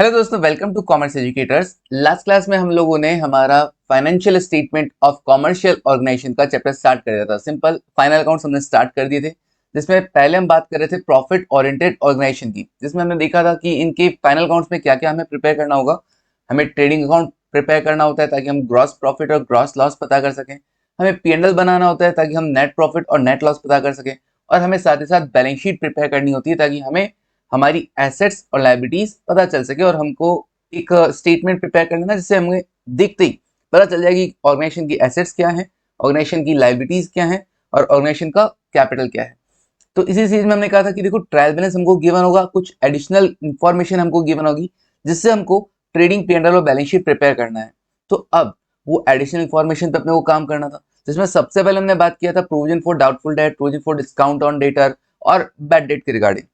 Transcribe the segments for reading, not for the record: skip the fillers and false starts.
Hello दोस्तों, welcome to commerce educators. Last class में हम लोगों ने हमारा financial statement of commercial organisation का चैप्टर स्टार्ट कर दिया था। सिंपल फाइनल अकाउंट्स हमने स्टार्ट कर दिए थे, जिसमें पहले हम बात कर रहे थे प्रॉफिट ओरिएंटेड ऑर्गेनाइजेशन की, जिसमें हमने देखा था कि इनके फाइनल अकाउंट्स में क्या क्या हमें प्रिपेयर करना होगा। हमें ट्रेडिंग अकाउंट प्रिपेयर करना होता है ताकि हम ग्रॉस प्रॉफिट और ग्रॉस लॉस पता कर सकें। हमें P&L बनाना होता है ताकि हम नेट प्रॉफिट और नेट लॉस पता कर सकें। और हमें साथ ही साथ बैलेंस शीट प्रिपेयर करनी होती है ताकि हमें हमारी एसेट्स और लायबिलिटीज पता चल सके और हमको एक स्टेटमेंट प्रिपेयर कर लेना जिससे हमें दिखते ही पता चल जाएगी ऑर्गेनाइजेशन की एसेट्स क्या है, ऑर्गेनाइजेशन की लायबिलिटीज क्या है और ऑर्गेनाइजेशन का कैपिटल क्या है। तो इसी चीज में हमने कहा था कि देखो, ट्रायल बैलेंस हमको गिवन होगा, कुछ एडिशनल इंफॉर्मेशन हमको गिवन होगी जिससे हमको ट्रेडिंग P&L और बैलेंस शीट प्रिपेयर करना है। तो अब वो एडिशनल इंफॉर्मेशन पे अपने को काम करना था, जिसमें सबसे पहले हमने बात किया था provision for doubtful date, provision for discount on debtor और बैड डेट के रिगार्डिंग।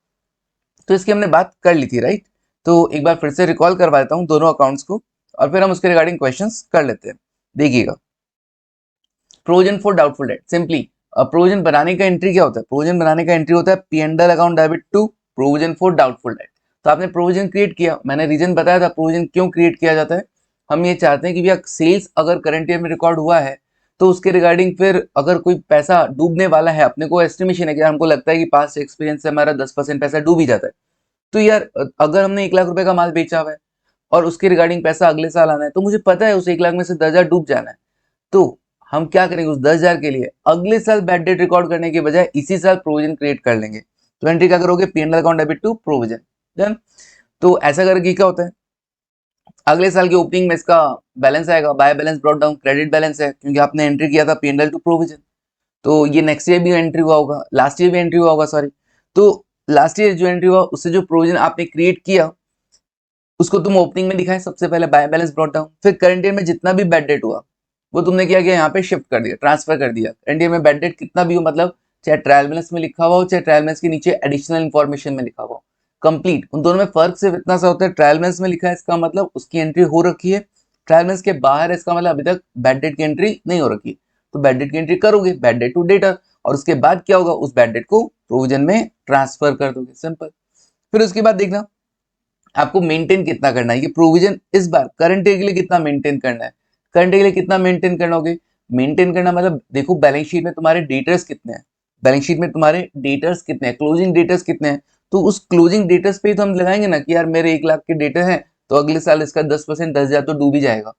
तो इसकी हमने बात कर ली थी, राइट। तो एक बार फिर से रिकॉल करवा देता हूँ दोनों अकाउंट्स को और फिर हम उसके रिगार्डिंग क्वेश्चंस कर लेते हैं। देखिएगा, provision for doubtful date, simply provision बनाने का एंट्री क्या होता है? प्रोविजन बनाने का एंट्री होता है P&L account debit to provision for doubtful debt. तो आपने प्रोविजन क्रिएट किया, मैंने रीजन बताया था प्रोविजन क्यों क्रिएट किया जाता है। हम ये चाहते हैं कि भैया सेल्स अगर करंट ईयर में रिकॉर्ड हुआ है तो उसके रिगार्डिंग फिर अगर कोई पैसा डूबने वाला है, अपने को एस्टिमेशन है कि हमको लगता है कि पास्ट एक्सपीरियंस से हमारा 10% पैसा डूब ही जाता है। तो यार अगर हमने 1 लाख रुपए का माल बेचा हुआ है और उसके रिगार्डिंग पैसा अगले साल आना है, तो मुझे पता है उस 1 लाख में से 10,000 डूब जाना है। तो हम क्या करेंगे, उस 10,000 के लिए अगले साल बैड डेट रिकॉर्ड करने के बजाय इसी साल प्रोविजन क्रिएट कर लेंगे। तो एंट्री क्या करोगे, P&L account debit to provision. Done. तो ऐसा करके क्या होता है, अगले साल की ओपनिंग में इसका बैलेंस आएगा, bye balance brought down, credit balance है क्योंकि आपने एंट्री किया था P&L टू प्रोविजन। तो ये नेक्स्ट ईयर भी एंट्री हुआ होगा, लास्ट ईयर भी एंट्री हुआ होगा, सॉरी। तो लास्ट ईयर जो एंट्री हुआ उससे जो प्रोविजन आपने क्रिएट किया उसको तुम ओपनिंग में दिखाए, सबसे पहले बाय बैलेंस ब्रॉट डाउन, फिर करंट ईयर में जितना भी बैड डेट हुआ वो तुमने क्या किया, यहाँ पे शिफ्ट कर दिया, ट्रांसफर कर दिया। करंट ईयर में बैड डेट कितना भी हो, मतलब चाहे ट्रायल बैलेंस में लिखा हुआ हो चाहे ट्रायल बैलेंस के नीचे एडिशनल इन्फॉर्मेशन में लिखा हुआ हो, कंप्लीट उन दोनों में फर्क सिर्फ इतना सा होता है, ट्रायल बैलेंस में लिखा है इसका मतलब उसकी एंट्री हो रखी है, ट्रायल बैलेंस के बाहर है इसका मतलब अभी तक बैड डेट की एंट्री नहीं हो रखी। तो बैड डेट की एंट्री करोगे बैड डेट टू डेटर, और उसके बाद क्या होगा, उस बैड डेट को प्रोविजन में ट्रांसफर कर दोगे, सिंपल। फिर उसके बाद देखना आपको मेंटेन कितना करना है, ये प्रोविजन इस बार करंट ईयर के लिए कितना मेंटेन करना है। करंट ईयर के लिए कितना मेंटेन करना होगे, मेंटेन करना मतलब देखो बैलेंस शीट में तुम्हारे डेटर्स कितने हैं, बैलेंस शीट में तुम्हारे डेटर्स कितने हैं, क्लोजिंग डेटर्स कितने हैं। तो उस क्लोजिंग डेटर्स पे ही तो हम लगाएंगे ना कि यार मेरे 1 लाख के डेटर हैं तो अगले साल इसका 10%, 10,000 तो डूब ही जाएगा।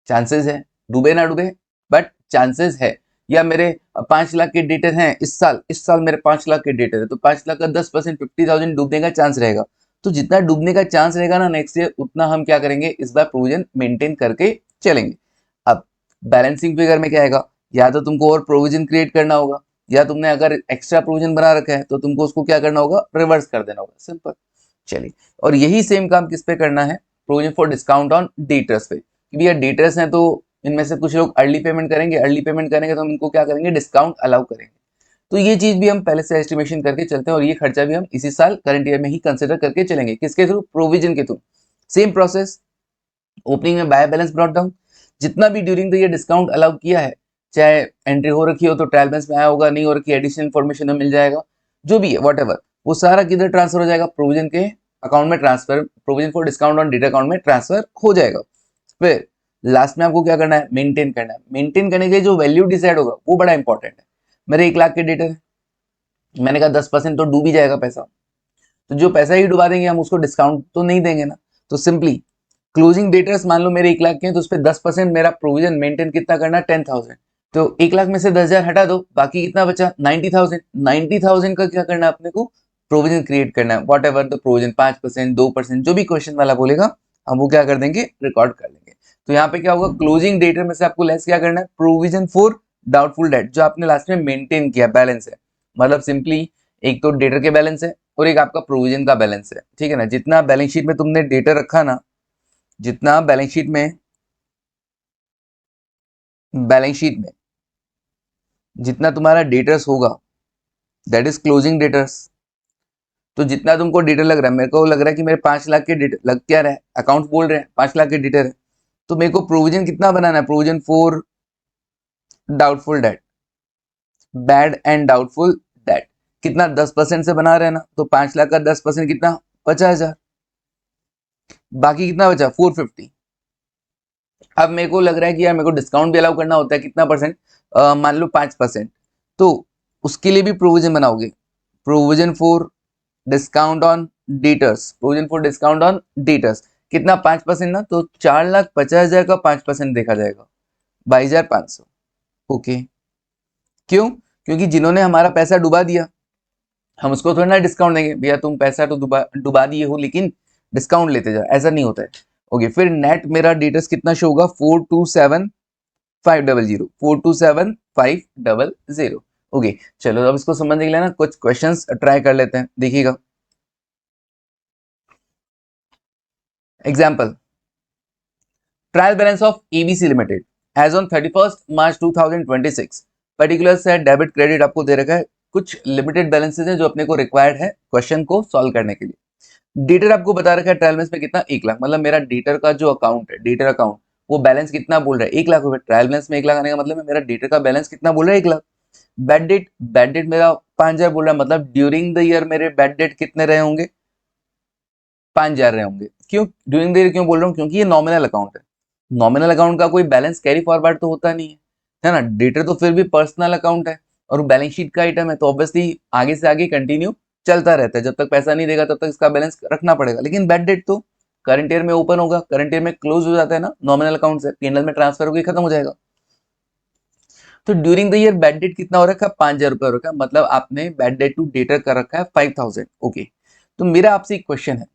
चांसेस है, डूबे ना डूबे बट चांसेस है। या मेरे 5 लाख के डेटर हैं इस साल मेरे 5 लाख के डेटर है तो 5 लाख का 10%, 50,000 डूबने का चांस रहेगा। तो जितना डूबने का चांस रहेगा ना नेक्स्ट ईयर, उतना हम क्या करेंगे, इस बार प्रोविजन मेंटेन करके चलेंगे। अब बैलेंसिंग फिगर में क्या आएगा, या तो तुमको और प्रोविजन क्रिएट करना होगा, या तुमने अगर एक्स्ट्रा प्रोविजन बना रखा है तो तुमको उसको क्या करना होगा, रिवर्स कर देना होगा, सिंपल। चलिए, और यही सेम काम किस पे करना है, provision for discount on debtors पे। कि भैया डेटर्स हैं तो इनमें से कुछ लोग अर्ली पेमेंट करेंगे, अर्ली पेमेंट करेंगे तो हम इनको क्या करेंगे, डिस्काउंट अलाउ करेंगे। तो ये चीज भी हम पहले से एस्टिमेशन करके चलते हैं और ये खर्चा भी हम इसी साल करंट ईयर में ही कंसिडर करके चलेंगे, किसके थ्रू, प्रोविजन के थ्रू। सेम प्रोसेस, ओपनिंग में बाय बैलेंस ब्रॉट डाउन, जितना भी during the year discount allow किया है, चाहे एंट्री हो रखी हो तो ट्रायल बैलेंस में आया होगा, नहीं हो रखी एडिशनल इन्फॉर्मेशन में मिल जाएगा, जो भी है व्हाटएवर, वो सारा किधर ट्रांसफर हो जाएगा, प्रोविजन के अकाउंट में transfer, provision for discount on data account में ट्रांसफर हो जाएगा। फिर लास्ट में आपको क्या करना है, मेंटेन करना है। मेंटेन करने के जो वैल्यू डिसाइड होगा वो बड़ा इंपॉर्टेंट है। मेरे 1 लाख के डेटर है, मैंने कहा 10% तो डूब ही जाएगा पैसा, तो जो पैसा ही डुबा देंगे हम उसको डिस्काउंट तो नहीं देंगे ना। तो सिंपली क्लोजिंग डेटर्स मान लो मेरे 1 लाख के हैं तो उस पर 10% मेरा प्रोविजन मेंटेन कितना करना है, 10,000। तो 1 लाख में से 10,000 हटा दो, बाकी कितना बचा, 90,000। 90,000 का क्या करना है अपने को, प्रोविजन क्रिएट करना है, वॉट एवर द प्रोविजन, 5%, 2%, जो भी क्वेश्चन वाला बोलेगा हम वो क्या कर देंगे, रिकॉर्ड कर लेंगे। तो यहाँ पे क्या होगा, क्लोजिंग डेटर में से आपको लेस क्या करना है, प्रोविजन फॉर डाउटफुल डेट, जो आपने लास्ट में मेंटेन किया बैलेंस है। मतलब सिंपली एक तो डेटर के बैलेंस है और एक आपका प्रोविजन का बैलेंस है, ठीक है ना। जितना बैलेंस शीट में तुमने डेटर रखा ना, जितना बैलेंस शीट में जितना तुम्हारा डेटर्स होगा, दैट इज क्लोजिंग डेटर्स। तो जितना तुमको डेटर लग रहा है, मेरे को लग रहा है कि मेरे 5 लाख के डेटर लग क्या रहा है, अकाउंट बोल रहे हैं 5 लाख के डेटर है, तो मेरे को प्रोविजन कितना बनाना है, provision for doubtful date, bad and doubtful debt, कितना 10% से बना रहे हैं ना, तो 5 लाख का 10% कितना, 50,000। बाकी कितना बचा 450। अब मेरे को लग रहा है कि यार मेरे को डिस्काउंट भी अलाउ करना होता है, कितना परसेंट, मान लो 5%। तो उसके लिए भी प्रोविजन बनाओगे, provision for discount on debtors, provision for discount on debtors, कितना 5% ना, तो 4,50,000 का 5% देखा जाएगा, 22,500। ओके, क्यों? क्योंकि जिन्होंने हमारा पैसा डुबा दिया, हम उसको थोड़ा ना डिस्काउंट देंगे, भैया तुम पैसा तो डुबा डुबा दिए हो लेकिन डिस्काउंट लेते जाओ, ऐसा नहीं होता है। ओके, फिर नेट मेरा डेटर्स कितना शो होगा, 427,500, 427,500। ओके, चलो अब इसको समझने के लिए ना कुछ क्वेश्चंस ट्राई कर लेते हैं, देखिएगा। Example, trial balance of ABC limited as on 31 March 2026, particular से डेबिट क्रेडिट आपको दे रखा है, कुछ लिमिटेड बैलेंसेज हैं जो अपने को रिक्वायर्ड है क्वेश्चन को सॉल्व करने के लिए। डेटर आपको बता रखा है ट्रायल बैलेंस में कितना, 1 लाख, मतलब मेरा डेटर का जो अकाउंट है, डेटर अकाउंट, वो बैलेंस कितना बोल रहा है, 1 लाख रुपए। ट्रायल बैलेंस में 1 लाख आने का मतलब है मेरा डेटर का बैलेंस कितना बोल रहा है, 1 lakh. Bad debt, bad date मेरा 5,000 बोल रहा है, मतलब ड्यूरिंग द ईयर मेरे बैड डेट कितने रहे होंगे, 5,000 रहे होंगे। क्यों ड्यूरिंग द ईयर क्यों बोल रहा हूँ, क्योंकि ये नॉमिनल अकाउंट है, नॉमिनल अकाउंट का कोई बैलेंस कैरी फॉरवर्ड तो होता नहीं है ना। डेटर तो फिर भी पर्सनल अकाउंट है और बैलेंस शीट का आइटम है, तो ऑब्वियसली आगे से आगे कंटिन्यू चलता रहता है, जब तक पैसा नहीं देगा तब तक इसका बैलेंस रखना पड़ेगा। लेकिन बैड डेट तो करंट ईयर में ओपन होगा, करंट ईयर में क्लोज हो जाता है ना, नॉमिनल अकाउंट से पीएनएल में ट्रांसफर होकर खत्म हो जाएगा। तो during the year bad debt कितना हो रखा है, 5,000 रुपए हो रखा है, मतलब आपने बैड डेट टू डेटर कर रखा है 5,000। ओके, तो मेरा आपसे एक क्वेश्चन है,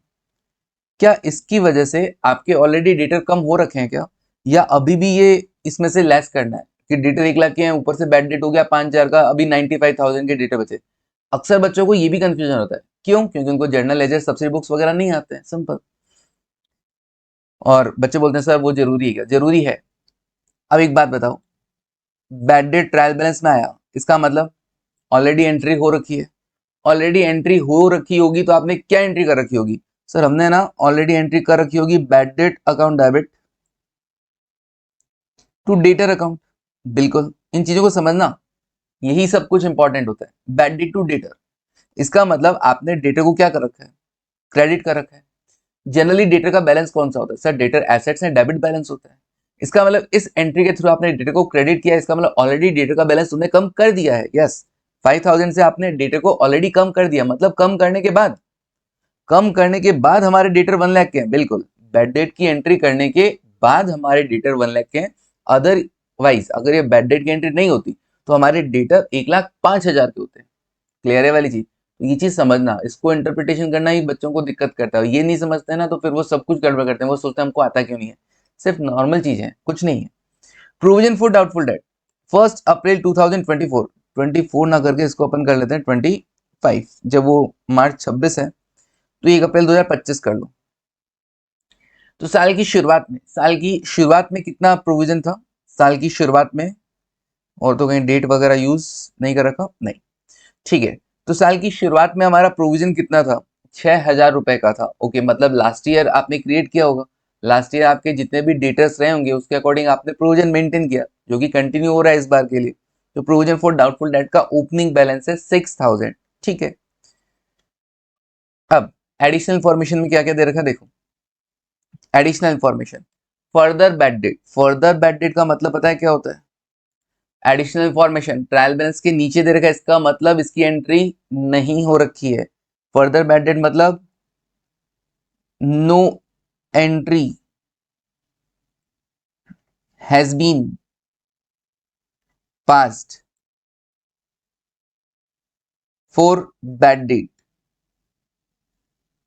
क्या इसकी वजह से आपके ऑलरेडी डेटर कम हो रखे हैं क्या, या अभी भी ये इसमें से लेस करना है कि डेटर 1 लाख के हैं, ऊपर से बैड डेट हो गया 5,000 का, अभी 95,000 के डेटर बचे। अक्सर बच्चों को ये भी कंफ्यूजन होता है, क्यों? क्योंकि उनको जर्नल लेजर सब्सिडी बुक्स वगैरह नहीं आते हैं, सिंपल। और बच्चे बोलते हैं सर वो जरूरी है क्या, जरूरी है। अब एक बात बताओ, बैड डेट ट्रायल बैलेंस में आया, इसका मतलब ऑलरेडी एंट्री हो रखी है, ऑलरेडी एंट्री हो रखी होगी तो आपने क्या एंट्री कर रखी होगी, सर हमने ना ऑलरेडी एंट्री कर रखी होगी bad debt account debit to debtor account. बिल्कुल, इन चीजों को समझना, यही सब कुछ इंपॉर्टेंट होता है। बैड डेट टू डेटर, इसका मतलब आपने डेटर को क्या कर रखा है, क्रेडिट कर रखा है। जनरली डेटर का बैलेंस कौन सा होता है, sir debtor assets and debit balance होता है। इसका मतलब इस एंट्री के थ्रू आपने डेटर को क्रेडिट किया, इसका मतलब ऑलरेडी डेटर का बैलेंस तुमने कम कर दिया है। यस, 5,000 से आपने डेटर को ऑलरेडी कम कर दिया, मतलब कम करने के बाद, कम करने के बाद हमारे डेटर 1 लाख के हैं। बिल्कुल, बैड डेट की एंट्री करने के बाद हमारे डेटर 1 लाख के हैं। अदरवाइज अगर ये बैड डेट की एंट्री नहीं होती तो हमारे डेटर 1,05,000 के होते हैं। क्लियर है वाली चीज, तो ये चीज समझना, इसको इंटरप्रिटेशन करना ही बच्चों को दिक्कत करता है। ये नहीं समझते ना तो फिर वो सब कुछ गड़बड़ करते हैं, वो सोचते हैं हमको आता क्यों नहीं है, सिर्फ नॉर्मल चीज है, कुछ नहीं है। प्रोविजन फॉर डाउटफुल डेट, 1 अप्रैल 2024, 24 ना करके इसको अपन कर लेते हैं 25, जब वो मार्च 26 है तो 1 अप्रैल 2025 कर लो। तो साल की शुरुआत में, साल की शुरुआत में कितना प्रोविजन था, साल की शुरुआत में, और तो कहीं डेट वगैरह यूज नहीं कर रखा, नहीं, ठीक है। तो साल की शुरुआत में हमारा प्रोविजन कितना था, 6,000 रुपए का था। ओके, मतलब लास्ट ईयर आपने क्रिएट किया होगा, लास्ट ईयर आपके जितने भी डेटर्स रहे होंगे उसके अकॉर्डिंग आपने प्रोविजन मेंटेन किया, जो कि कंटिन्यू हो रहा है इस बार के लिए। तो प्रोविजन फॉर डाउटफुल डेट का ओपनिंग बैलेंस है 6,000, ठीक है। अब एडिशनल इंफॉर्मेशन में क्या क्या दे रखा है देखो, additional information, further bad debt, further bad debt का मतलब पता है क्या होता है, एडिशनल इंफॉर्मेशन ट्रायल बैलेंस के नीचे दे रखा है, इसका मतलब इसकी एंट्री नहीं हो रखी है। फर्दर बैड डेट मतलब no entry has been passed for bad debt,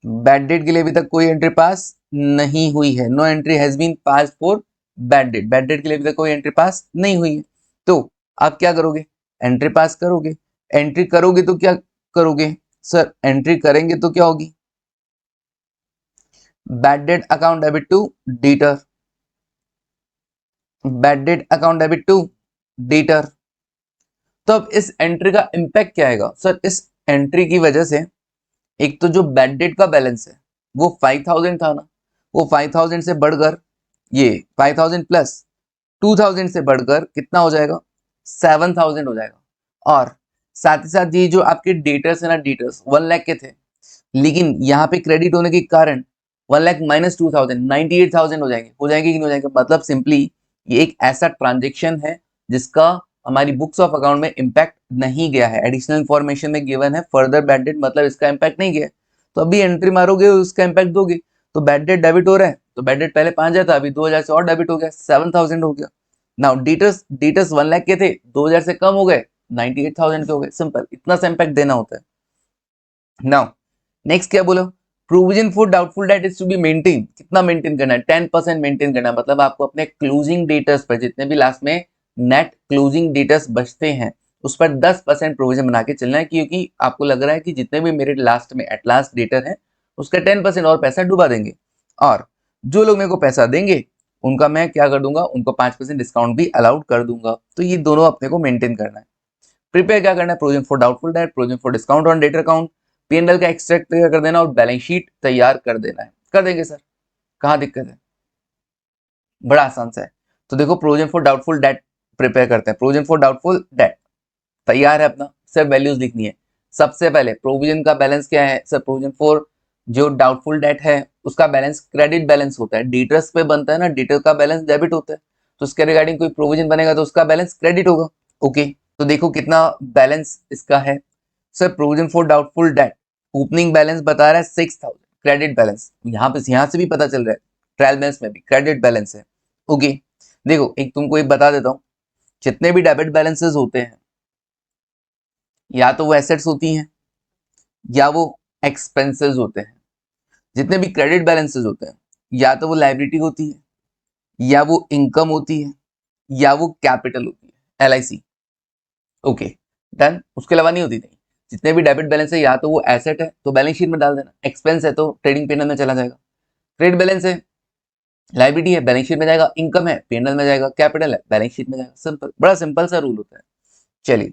bad debt के लिए अभी तक कोई एंट्री पास नहीं हुई है। No entry has been pass for bad debt, bad debt के लिए अभी तक कोई एंट्री पास नहीं हुई है। तो आप क्या करोगे, एंट्री पास करोगे, एंट्री करोगे तो क्या करोगे, सर एंट्री करेंगे तो क्या होगी, bad debt account debit to debtor, bad debt account debit to debtor. तो अब इस एंट्री का इंपैक्ट क्या आएगा, सर इस एंट्री की वजह से एक तो जो बैड डेट का बैलेंस है वो 5,000 था ना, वो 5,000 से बढ़कर ये 5,000 प्लस 2,000 से बढ़कर कितना हो जाएगा, 7,000 हो जाएगा। और साथ ही साथ ये जो आपके डेटर्स है ना, डेटर्स 1 लाख के थे, लेकिन यहाँ पे क्रेडिट होने के कारण 1 लाख माइनस 2000 98,000 हो जाएंगे कि नहीं हो जाएंगे। मतलब सिंपली ये एक ऐसा ट्रांजेक्शन है जिसका हमारी बुक्स ऑफ अकाउंट में इम्पैक्ट नहीं गया है, एडिशनल इन्फॉर्मेशन में गिवन है फर्दर बैड डेट, मतलब इसका इम्पैक्ट नहीं गया है। तो अभी एंट्री मारोगे उसका इम्पैक्ट दोगे, तो बैड डेट डेबिट हो रहा है, तो बैड डेट पहले 5,000 था, अभी 2,000 से और डेबिट हो गया, 7,000 हो गया। नाउ डेटर्स 1 लाख के थे, 2,000 से कम हो गए, 98,000 के हो गए। सिंपल, इतना सा इम्पैक्ट देना होता है। नाउ नेक्स्ट क्या बोलो, provision for doubtful debt is to be maintain. कितना मेंटेन करना है? 10% मेंटेन करना है। मतलब आपको अपने क्लोजिंग डेटर्स पर, जितने भी लास्ट में नेट क्लोजिंग डेटर्स बचते हैं, उस पर 10% प्रोविजन बना के चलना है, क्योंकि आपको लग रहा है कि जितने भी मेरे लास्ट में एट लास्ट डेटर है उसका 10% और पैसा डुबा देंगे, और जो लोग मेरे को पैसा देंगे उनका मैं क्या कर दूंगा, उनको 5% डिस्काउंट भी अलाउड कर दूंगा। तो ये दोनों अपने को मेंटेन करना है। प्रिपेयर क्या करना है? Provision for doubtful date, provision for discount on debtor account, PNL का एक्सट्रैक्ट तैयार कर देना और बैलेंस शीट तैयार कर देना है। कर देंगे सर, कहाँ दिक्कत है? बड़ा आसान सा है। तो देखो, provision for doubtful date prepare करते हैं। प्रोविजन फॉर डाउटफुल डेट तैयार है अपना, सिर्फ वैल्यूज लिखनी है। सबसे पहले प्रोविजन का बैलेंस क्या है सर? प्रोविजन फॉर जो डाउटफुल डेट है उसका बैलेंस क्रेडिट बैलेंस होता है, डेटर्स पे बनता है ना, डेटर का बैलेंस डेबिट होता है, तो उसके रिगार्डिंग कोई प्रोविजन बनेगा तो उसका बैलेंस क्रेडिट होगा। ओके, तो देखो कितना बैलेंस इसका है sir. Provision for doubtful date opening balance बता रहा है 6,000, क्रेडिट बैलेंस यहाँ से भी पता चल रहा है, ट्रायल बैलेंस में भी क्रेडिट बैलेंस है। ओके, देखो एक तुमको एक बता देता हूँ, जितने भी डेबिट बैलेंसेस होते हैं या तो वो एसेट्स होती हैं या वो एक्सपेंसेस होते हैं। जितने भी क्रेडिट बैलेंसेस होते हैं या तो वो लायबिलिटी होती है या वो इनकम होती है या वो कैपिटल होती है, LIC। ओके डन, उसके अलावा नहीं होती। नहीं, जितने भी डेबिट बैलेंस है या तो वो एसेट है तो बैलेंस शीट में डाल देना, एक्सपेंस है तो ट्रेडिंग पीएनएल में चला जाएगा, क्रेडिट बैलेंस है लायबिलिटी है बैलेंस शीट में जाएगा, इनकम है पीएनएल में जाएगा, कैपिटल है बैलेंस शीट में जाएगा। सिंपल, बड़ा सिंपल सा रूल होता है। चलिए,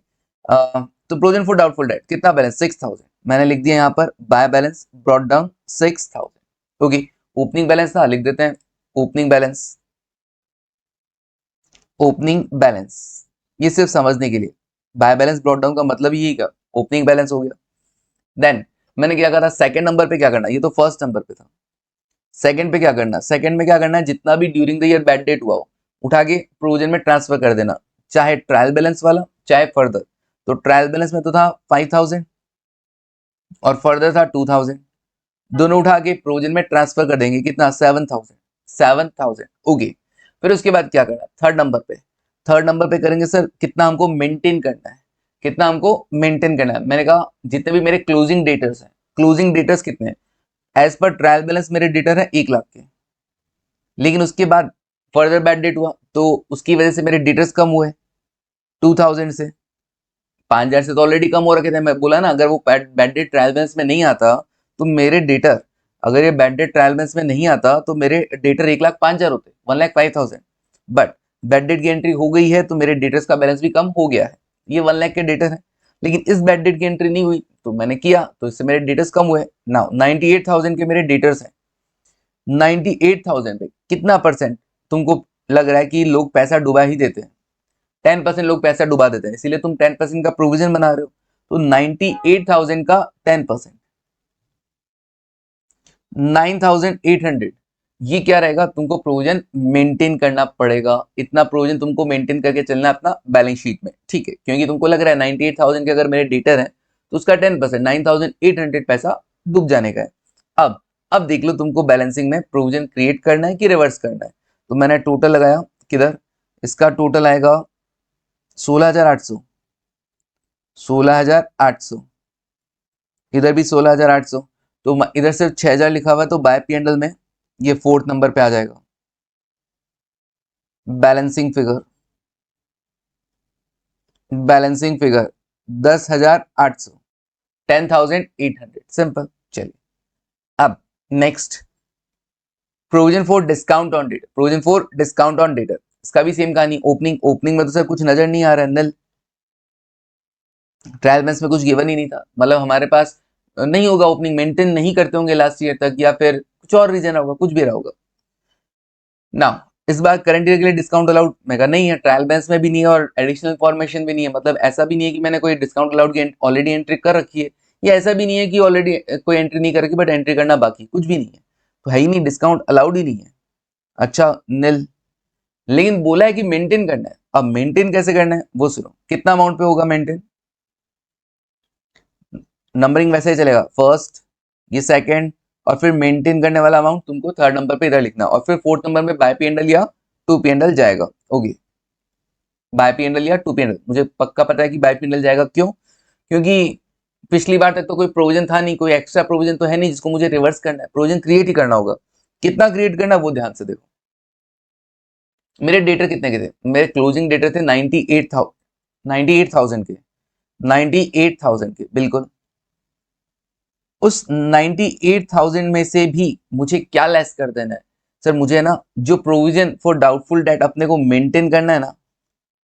तो प्रोविजन फॉर डाउटफुल डेट कितना बैलेंस? 6,000 मैंने लिख दिया यहाँ पर, bye balance brought down 6,000। Okay, opening balance था, लिख देते हैं ओपनिंग बैलेंस। ओपनिंग बैलेंस ये सिर्फ समझने के लिए, बाय बैलेंस ब्रॉट डाउन का मतलब यही का ओपनिंग बैलेंस हो गया। देन मैंने क्या करा, सेकंड नंबर पे क्या करना, ये तो फर्स्ट नंबर पे था, सेकंड पे क्या करना, सेकंड में क्या करना है, जितना भी during the year bad debt हुआ हो उठा के प्रोविजन में ट्रांसफर कर देना, चाहे ट्रायल बैलेंस वाला चाहे फर्दर। तो ट्रायल बैलेंस में तो था 5,000 और फर्दर था 2,000, दोनों उठा के प्रोविजन में ट्रांसफर कर देंगे, कितना? 7,000। ओके, फिर उसके बाद क्या करना, थर्ड नंबर पे करेंगे सर, कितना हमको मेंटेन करना है, कितना हमको मेंटेन करना है। मैंने कहा जितने भी मेरे क्लोजिंग डेटर्स हैं, क्लोजिंग डेटर्स कितने हैं? एज पर ट्रायल बैलेंस मेरे डेटर है 1 लाख के, लेकिन उसके बाद फर्दर बैड डेट हुआ तो उसकी वजह से मेरे डेटर्स कम हुए 2,000 से, 5,000 से तो ऑलरेडी कम हो रखे थे। मैं बोला ना, अगर वो बैड डेट ट्रायल बैलेंस में नहीं आता तो मेरे डेटर, अगर ये बैड डेट ट्रायल बैलेंस में नहीं आता तो मेरे डेटर 1,05,000 होते, 1,05,000। बट बैड डेट की एंट्री हो गई है तो मेरे डेटर्स का बैलेंस भी कम हो गया है, ये 1 लाख के डेटर है। लेकिन इस बैड डेट की एंट्री नहीं हुई तो मैंने किया, तो इससे मेरे डेटर्स कम हुए। नाउ 98,000 के मेरे डेटर्स हैं, 98,000 पे कितना परसेंट तुमको लग रहा है कि लोग पैसा डुबा ही देते हैं? 10% लोग पैसा डुबा देते हैं, इसीलिए तुम 10% का प्रोविजन बना रहे हो। तो 98,000 का 10%, 9,800, ये क्या रहेगा? तुमको प्रोविजन मेंटेन करना पड़ेगा। इतना प्रोविजन तुमको मेंटेन करके चलना है अपना बैलेंस शीट में, ठीक है? क्योंकि तुमको लग रहा है 98,000 के अगर मेरे डेटर है तो उसका 10% 9,800 पैसा डूब जाने का है। अब देख लो तुमको बैलेंसिंग में प्रोविजन क्रिएट करना है कि रिवर्स करना है। तो मैंने टोटल लगाया, किधर? इसका टोटल आएगा 16,800, 16,800, इधर भी 16,800। तो इधर सिर्फ 6,000 लिखा हुआ है, तो बाय पीएनएल में ये 4th नंबर पे आ जाएगा। Balancing figure 10,800, 10,800, simple. चलिए, अब next, provision for discount on debtor, provision for discount on debtor, इसका भी सेम कहानी। ओपनिंग में तो सर कुछ नजर नहीं आ रहा है, नल, ट्रायल बैलेंस में कुछ गिवन ही नहीं था, मतलब हमारे पास नहीं होगा, ओपनिंग मेंटेन नहीं करते होंगे लास्ट ईयर तक, या फिर कुछ और रीजन होगा, कुछ भी रहा होगा ना। इस बार करंट ईयर के लिए डिस्काउंट अलाउड मैं कहा नहीं है, ट्रायल बैलेंस में भी नहीं है और एडिशनल इन्फॉर्मेशन भी नहीं है। मतलब ऐसा भी नहीं है कि मैंने कोई डिस्काउंट अलाउड की ऑलरेडी एंट्री कर रखी है, या ऐसा भी नहीं है कि ऑलरेडी कोई एंट्री नहीं कर रखी बट एंट्री करना बाकी, कुछ भी नहीं है। तो है ही नहीं, डिस्काउंट अलाउड ही नहीं है। अच्छा नील, लेकिन बोला है कि मेंटेन करना है। अब मेंटेन कैसे करना है वो सुनो, कितना अमाउंट पे होगा मेंटेन? नंबरिंग वैसे ही चलेगा, फर्स्ट, ये सेकंड, और फिर मेंटेन करने वाला अमाउंट तुमको थर्ड नंबर पे इधर लिखना, और फिर फोर्थ नंबर में बाय पी एंडल या टू पी एंडल जाएगा। ओके, बाय पी एंडल या टू पी एंडल, मुझे पक्का पता है कि बाय पी एंडल जाएगा। क्यों? क्योंकि पिछली बार तक तो कोई प्रोविजन था नहीं, कोई एक्स्ट्रा प्रोविजन तो है नहीं जिसको मुझे रिवर्स करना है, प्रोविजन क्रिएट ही करना होगा। कितना क्रिएट करना है वो ध्यान से देखो। मेरे डेटर कितने के थे? मेरे क्लोजिंग डेटर थे 98,000 के, 98,000 के बिल्कुल। उस 98,000 में से भी मुझे क्या लेस कर देना है? सर मुझे ना जो प्रोविजन फॉर डाउटफुल डेट अपने को मेंटेन करना है ना,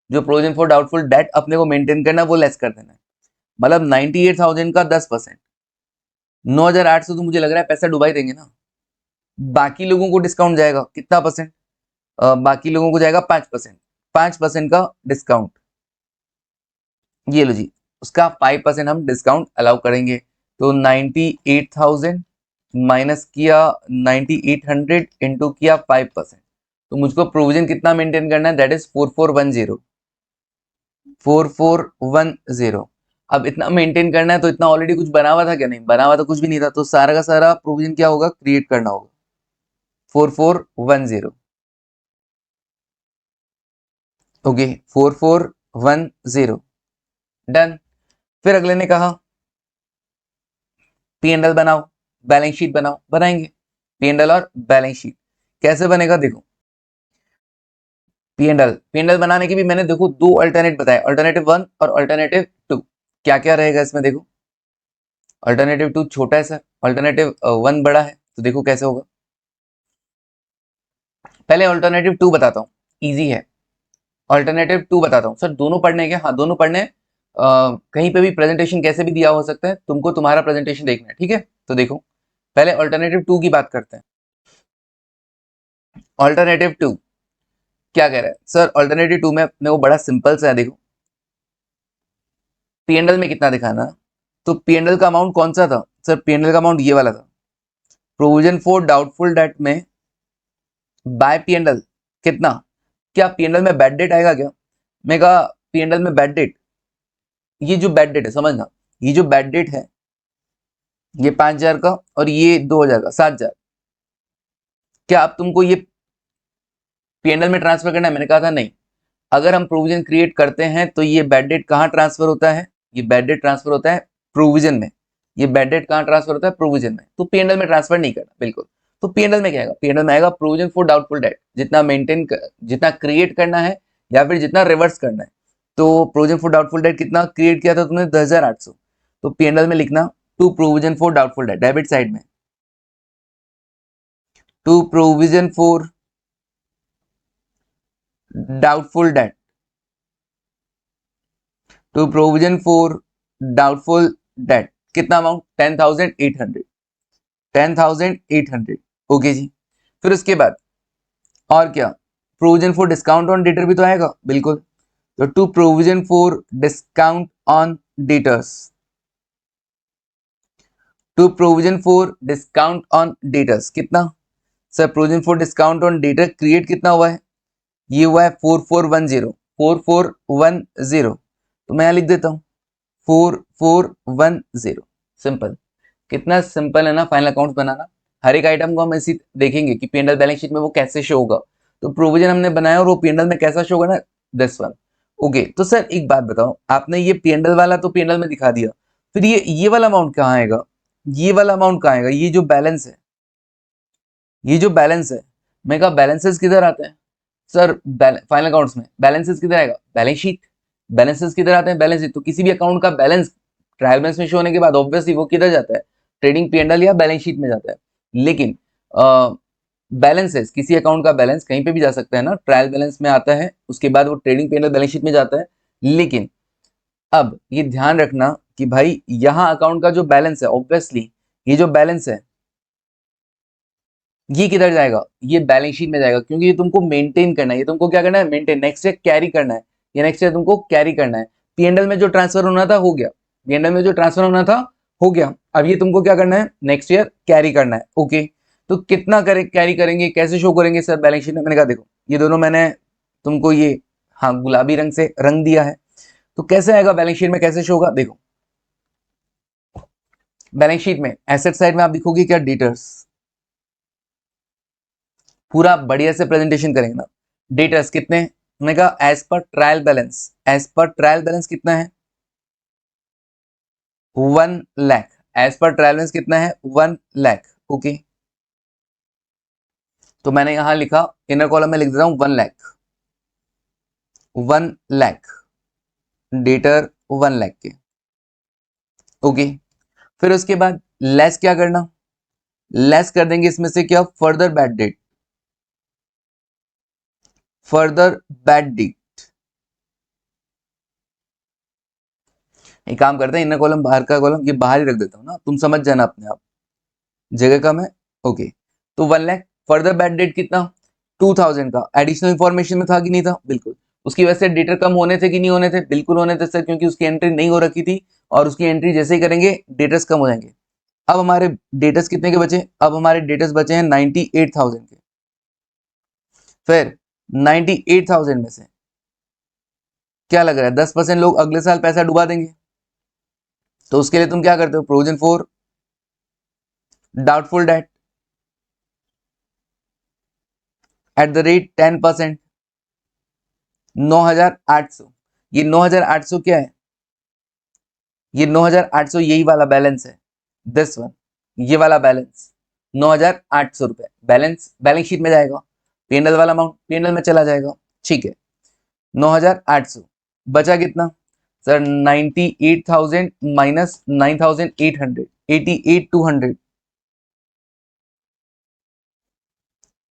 जो प्रोविजन फॉर डाउटफुल डेट अपने को मेंटेन करना है वो लेस कर देना है। मतलब 98,000 का 10%, 9,800 तो मुझे लग रहा है पैसा डुबा ही देंगे ना। बाकी लोगों को डिस्काउंट जाएगा कितना परसेंट? बाकी लोगों को जाएगा 5%, 5% का डिस्काउंट। ये लो जी, उसका 5% हम डिस्काउंट अलाउ करेंगे। तो 98,000 माइनस किया 9800 इंटू किया 5%, तो मुझको प्रोविजन कितना मेंटेन करना है? That is 4410, 4410। अब इतना मेंटेन करना है तो इतना ऑलरेडी कुछ बना हुआ था क्या? नहीं बना हुआ तो कुछ भी नहीं था, तो सारा का सारा प्रोविजन क्या होगा? क्रिएट करना होगा 4410। Okay 4410 done. फिर अगले ने कहा पी एंड एल बनाओ, बैलेंस शीट बनाओ, बनाएंगे पी एंड एल और बैलेंस शीट। कैसे बनेगा देखो, पी एंड एल बनाने की भी मैंने देखो दो अल्टरनेट बताए, अल्टरनेटिव 1 और अल्टरनेटिव 2। क्या क्या रहेगा इसमें देखो, अल्टरनेटिव 2 छोटा है सर, अल्टरनेटिव 1 बड़ा है, तो देखो कैसे होगा। पहले अल्टरनेटिव 2 बताता हूँ, इजी है। अल्टरनेटिव 2 बताता हूँ सर, दोनों पढ़ने के? हाँ दोनों पढ़ने। कहीं पे भी प्रेजेंटेशन कैसे भी दिया हो सकता है, तुमको तुम्हारा प्रेजेंटेशन देखना है, ठीक है? तो देखो पहले अल्टरनेटिव 2 की बात करते हैं। अल्टरनेटिव 2 क्या कह रहा है सर? अल्टरनेटिव 2 में अपने को बड़ा सिंपल सा है, देखो पी एंड एल में कितना दिखाना, तो पी एंड एल का अमाउंट कौन सा था सर? पी एंड एल का अमाउंट ये वाला था। प्रोविजन फॉर डाउटफुल डेट में बाय पी एंड एल कितना? क्या पी एंड एल में बैड डेट आएगा क्या? मैं कहा पी एंड एल में बैड डेट, ये जो बैड डेट है समझना, ये जो बैड डेट है ये 5,000 का और ये 2,000 का 7,000। क्या अब तुमको ये पी एंड एल में ट्रांसफर करना है? मैंने कहा था नहीं। अगर हम प्रोविजन क्रिएट करते हैं तो ये बैड डेट कहाँ ट्रांसफर होता है? ये बैड डेट ट्रांसफर होता है प्रोविजन में। ये बैड डेट कहाँ ट्रांसफर होता है? प्रोविजन में। तो पी एंड एल में ट्रांसफर नहीं करना बिल्कुल। तो पी एंड एल में क्या आएगा? पी एंड एल में आएगा प्रोविजन फॉर डाउटफुल डेट, जितना मेंटेन जितना क्रिएट करना है या फिर जितना रिवर्स करना है। तो प्रोविजन फॉर डाउटफुल डेट कितना क्रिएट किया था तुमने? 10,800। तो पी एंड एल में लिखना to provision for doubtful debt, debit side में to provision for doubtful debt, to provision for doubtful debt कितना अमाउंट? 10,800, 10,800। ओके जी। फिर उसके बाद और क्या? Provision for discount on debtor भी तो आएगा बिल्कुल। तो to provision for discount on debtors, to provision for discount on debtors कितना? Sir provision for discount on debtor create कितना हुआ है? ये हुआ है 4410, 4410। तो मैं यहां लिख देता हूं 4410। सिंपल, कितना सिंपल है ना फाइनल अकाउंट्स बनाना। हर एक आइटम को हम ऐसे देखेंगे कि P and L balance sheet में वो कैसे शो होगा। तो प्रोविजन हमने बनाया और वो पी एंड एल में कैसा शो होगा ना, दिस वन। ओके तो सर एक बात बताओ, आपने ये पी एंड एल वाला तो पी एंड एल में दिखा दिया, फिर ये वाला अमाउंट कहाँ आएगा? ये वाला अमाउंट कहाँ आएगा? ये जो बैलेंस है, ये जो बैलेंस है, मैं कहा बैलेंसेस किधर आते हैं सर? फाइनल अकाउंट्स में बैलेंसेस किधर आएगा? Balance sheet. बैलेंसेस किधर आते हैं? Balance sheet. तो किसी भी अकाउंट का बैलेंस ट्रायल बैलेंस में शो होने के बाद ऑब्वियसली वो किधर जाता है? ट्रेडिंग पी एंड एल या बैलेंस शीट में जाता है। लेकिन बैलेंसेस, किसी अकाउंट का बैलेंस कहीं पे भी जा सकता है ना, ट्रायल बैलेंस में आता है, उसके बाद वो trading P and L balance sheet में जाता है। लेकिन अब ये ध्यान रखना कि भाई यहाँ अकाउंट का जो बैलेंस है, ऑब्वियसली ये जो बैलेंस है ये किधर जाएगा? ये बैलेंस शीट में जाएगा, क्योंकि ये तुमको मेंटेन करना है। ये तुमको क्या करना है? मेंटेन, नेक्स्ट ईयर कैरी करना है। ये नेक्स्ट ईयर तुमको कैरी करना है। पी एंड एल में जो ट्रांसफर होना था हो गया, पी एंड एल में जो ट्रांसफर होना था हो गया। अब ये तुमको क्या करना है? नेक्स्ट ईयर कैरी करना है। ओके तो कितना कैरी करेंगे, कैसे शो करेंगे सर बैलेंस शीट में? मैंने कहा देखो ये दोनों मैंने तुमको ये हाँ गुलाबी रंग से रंग दिया है, तो कैसे आएगा बैलेंस शीट में, कैसे शो होगा? देखो बैलेंस शीट में एसेट साइड में आप दिखोगे क्या, डेटर्स, पूरा बढ़िया से प्रेजेंटेशन करेंगे ना। डेटर्स कितने, मैंने कहा as per trial balance, as per trial balance कितना है 1 lakh, as per trial balance कितना है 1 लाख। ओके तो मैंने यहां लिखा, इनर कॉलम में लिख देता हूं 1 लाख, 1 लाख डेटर 1 लाख के। ओके फिर उसके बाद लेस क्या करना, लेस कर देंगे इसमें से क्या, further bad debt, further bad date. एक काम करते हैं, इनर कॉलम बाहर का कॉलम ये बाहर ही रख देता हूं ना, तुम समझ जाना अपने आप, जगह कम है। ओके तो 1 लाख, फर्दर बैड डेट कितना 2000 का, एडिशनल इंफॉर्मेशन में था कि नहीं था, बिल्कुल। उसकी वजह से डेटर कम होने थे कि नहीं होने थे, बिल्कुल होने थे सर, क्योंकि उसकी एंट्री नहीं हो रखी थी, और उसकी एंट्री जैसे ही करेंगे डेटर्स कम हो जाएंगे। अब हमारे डेटर्स कितने के बचे, अब हमारे डेटर्स बचे हैं 98,000 के। फिर 98,000 में से क्या लग रहा है 10% लोग अगले साल पैसा डुबा देंगे, तो उसके लिए तुम क्या करते हो, provision for doubtful date at the rate 10%, 9,800। ये 9,800 क्या है, ये 9,800 यही वाला बैलेंस है, दिस वन, ये वाला बैलेंस 9,800 रुपए बैलेंस बैलेंस शीट में जाएगा, पीएनएल वाला अमाउंट पीएनएल में चला जाएगा। ठीक है 9,800 बचा कितना sir, 98,000 minus 9,800, 88,200,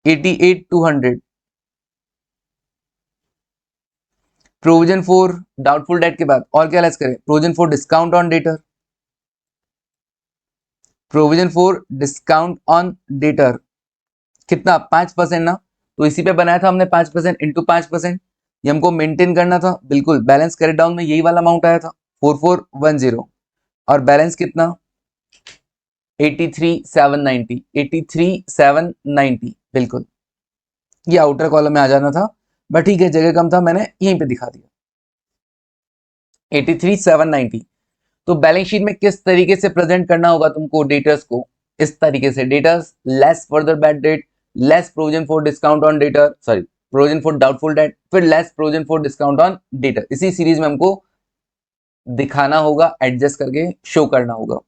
88,200। Provision for doubtful date के बाद और क्या लेस करें, provision for discount on debtor, provision for discount on debtor कितना 5% ना, तो इसी पे बनाया था हमने 5% इंटू 5%, ये हमको मेंटेन करना था, बिल्कुल बैलेंस करेक्ट डाउन में यही वाला अमाउंट आया था 4410, और बैलेंस कितना 83,790, 83,790 बिल्कुल, ये आउटर कॉलम में आ जाना था, बट ठीक है जगह कम था मैंने यहीं पे दिखा दिया 83,790। तो बैलेंस शीट में किस तरीके से प्रेजेंट करना होगा तुमको डेटर्स को, इस तरीके से, debtors less further bad debt, less provision for discount on debtor, sorry provision for doubtful debt, फिर less provision for discount on debtor, इसी सीरीज में हमको दिखाना होगा, एडजस्ट करके शो करना होगा।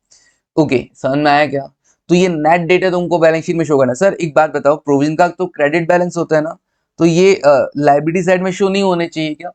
ओके समझ में आया क्या? तो ये नेट डेटा तुमको बैलेंस शीट में शो करना है। सर एक बात बताओ, प्रोविजन का तो क्रेडिट बैलेंस होता है ना, तो ये लाइबिलिटी साइड में शो नहीं होने चाहिए क्या?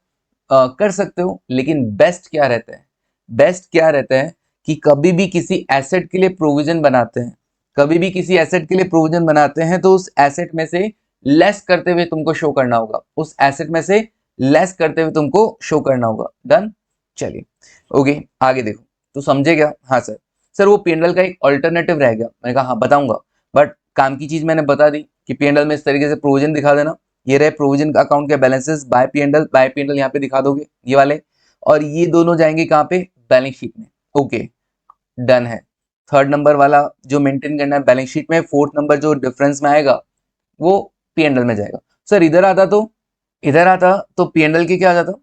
कर सकते हो, लेकिन बेस्ट क्या रहता है, बेस्ट क्या रहता है कि कभी भी किसी एसेट के लिए प्रोविजन बनाते हैं, कभी भी किसी एसेट के लिए प्रोविजन बनाते हैं, तो उस एसेट में से लेस करते हुए तुमको शो करना होगा, उस एसेट में से लेस करते हुए तुमको शो करना होगा। डन, चलिए ओके आगे देखो, तो समझे क्या? हाँ सर, सर वो पीएनएल का एक ऑल्टरनेटिव रह गया, मैंने कहा हाँ बताऊंगा, बट काम की चीज मैंने बता दी कि पीएनएल में इस तरीके से प्रोविजन दिखा देना, ये रहे प्रोविजन अकाउंट के बैलेंसेस बाय पीएनएल यहाँ पे दिखा दोगे ये वाले, और ये दोनों जाएंगे कहाँ पे, बैलेंस शीट में। ओके डन है, थर्ड नंबर वाला जो मेंटेन करना है बैलेंस शीट में, फोर्थ नंबर जो डिफरेंस में आएगा वो पीएनएल में जाएगा। सर इधर आता तो पीएनएल के क्या आ जाता,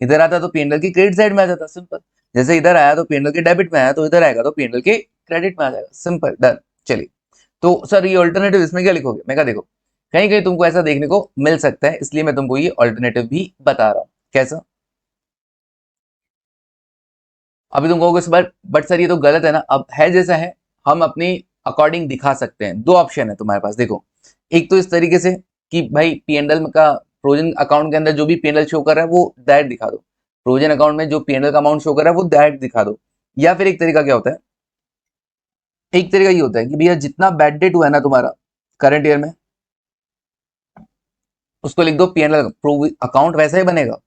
इधर आता तो पीएनएल की क्रेडिट साइड में आ जाता, सिंपल, जैसे इधर आया तो पीएनएल के डेबिट में आया, तो इधर आएगा तो पीएनएल के क्रेडिट में आ जाएगा, सिंपल डन। चलिए तो सर ये ऑल्टरनेटिव इसमें क्या लिखोगे, मैं क्या देखो कहीं कहीं तुमको ऐसा देखने को मिल सकता है, इसलिए मैं तुमको ये ऑल्टरनेटिव भी बता रहा हूं, कैसा? अभी तुम कहोगे बट सर ये तो गलत है ना, अब है जैसा है, हम अपनी अकॉर्डिंग दिखा सकते हैं। दो ऑप्शन है तुम्हारे पास, देखो एक तो इस तरीके से कि भाई पीएनएल का प्रोविजन अकाउंट के अंदर जो भी पीएनएल शो कर रहा है वो डायरेक्ट दिखा दो, प्रोविजन अकाउंट में जो पीएनएल का अमाउंट शो कर रहा है वो डायरेक्ट दिखा दो, या फिर एक तरीका क्या होता है, एक तरीका ये होता है कि भैया जितना बैड डेट हुआ है ना तुम्हारा करंट ईयर में, उसको लिख दो पीएनएल अकाउंट, वैसा ही बनेगा,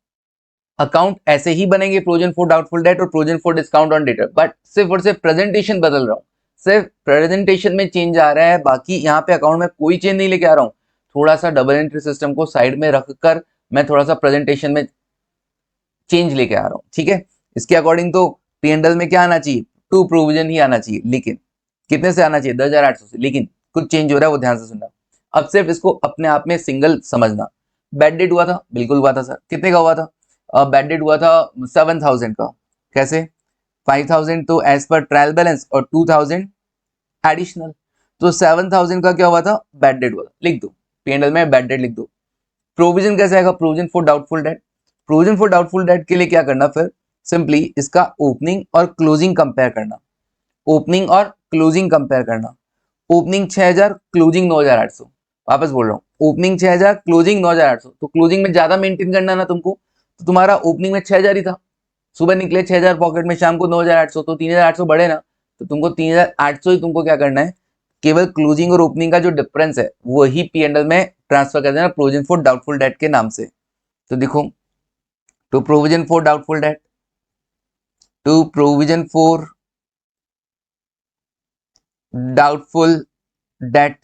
अकाउंट ऐसे ही बनेंगे, प्रोविजन फॉर डाउटफुल डेट और provision for discount on debtor, but सिर्फ और सिर्फ प्रेजेंटेशन बदल रहा हूँ, सिर्फ प्रेजेंटेशन में चेंज आ रहा है, बाकी यहाँ पे अकाउंट में कोई चेंज नहीं लेके आ रहा हूँ, थोड़ा सा डबल एंट्री सिस्टम को साइड में रखकर मैं थोड़ा सा प्रेजेंटेशन में चेंज लेके आ रहा हूँ, ठीक है। इसके अकॉर्डिंग तो पीएनएल में क्या आना चाहिए, टू प्रोविजन ही आना चाहिए, लेकिन कितने से आना चाहिए 10,800 से, लेकिन कुछ चेंज हो रहा है वो ध्यान से सुनना। अब सिर्फ इसको अपने आप में सिंगल समझना। बैड डेट हुआ था, बिल्कुल हुआ था सर। कितने का हुआ था? बैड डेट हुआ था 7,000 का। कैसे? 5,000 तो एज पर ट्रायल बैलेंस और 2,000 एडिशनल। तो 7,000 का क्या हुआ था? बैड डेट हुआ था। लिख दो, P&L में बैड डेट लिख दो। प्रोविजन कैसे आएगा? Provision for doubtful date. Provision for doubtful date के लिए क्या करना? फिर सिंपली इसका ओपनिंग और क्लोजिंग कंपेयर करना। ओपनिंग और क्लोजिंग कंपेयर करना। Opening 6,000, closing 9,800। वापस बोल रहा हूँ, ओपनिंग 6,000, क्लोजिंग 9,800। तो क्लोजिंग में ज्यादा मेंटेन करना ना तुमको, तो तुम्हारा ओपनिंग में 6,000 ही था, सुबह निकले 6,000 पॉकेट में, शाम को 9,800, तो 3,800 बढ़े ना, तो तुमको 3,800 ही तुमको क्या करना है, केवल क्लोजिंग और ओपनिंग का जो डिफरेंस है वही P&L में ट्रांसफर कर देना प्रोविजन फॉर डाउटफुल डेट के नाम से। तो देखो, to provision for doubtful debt, to provision for doubtful debt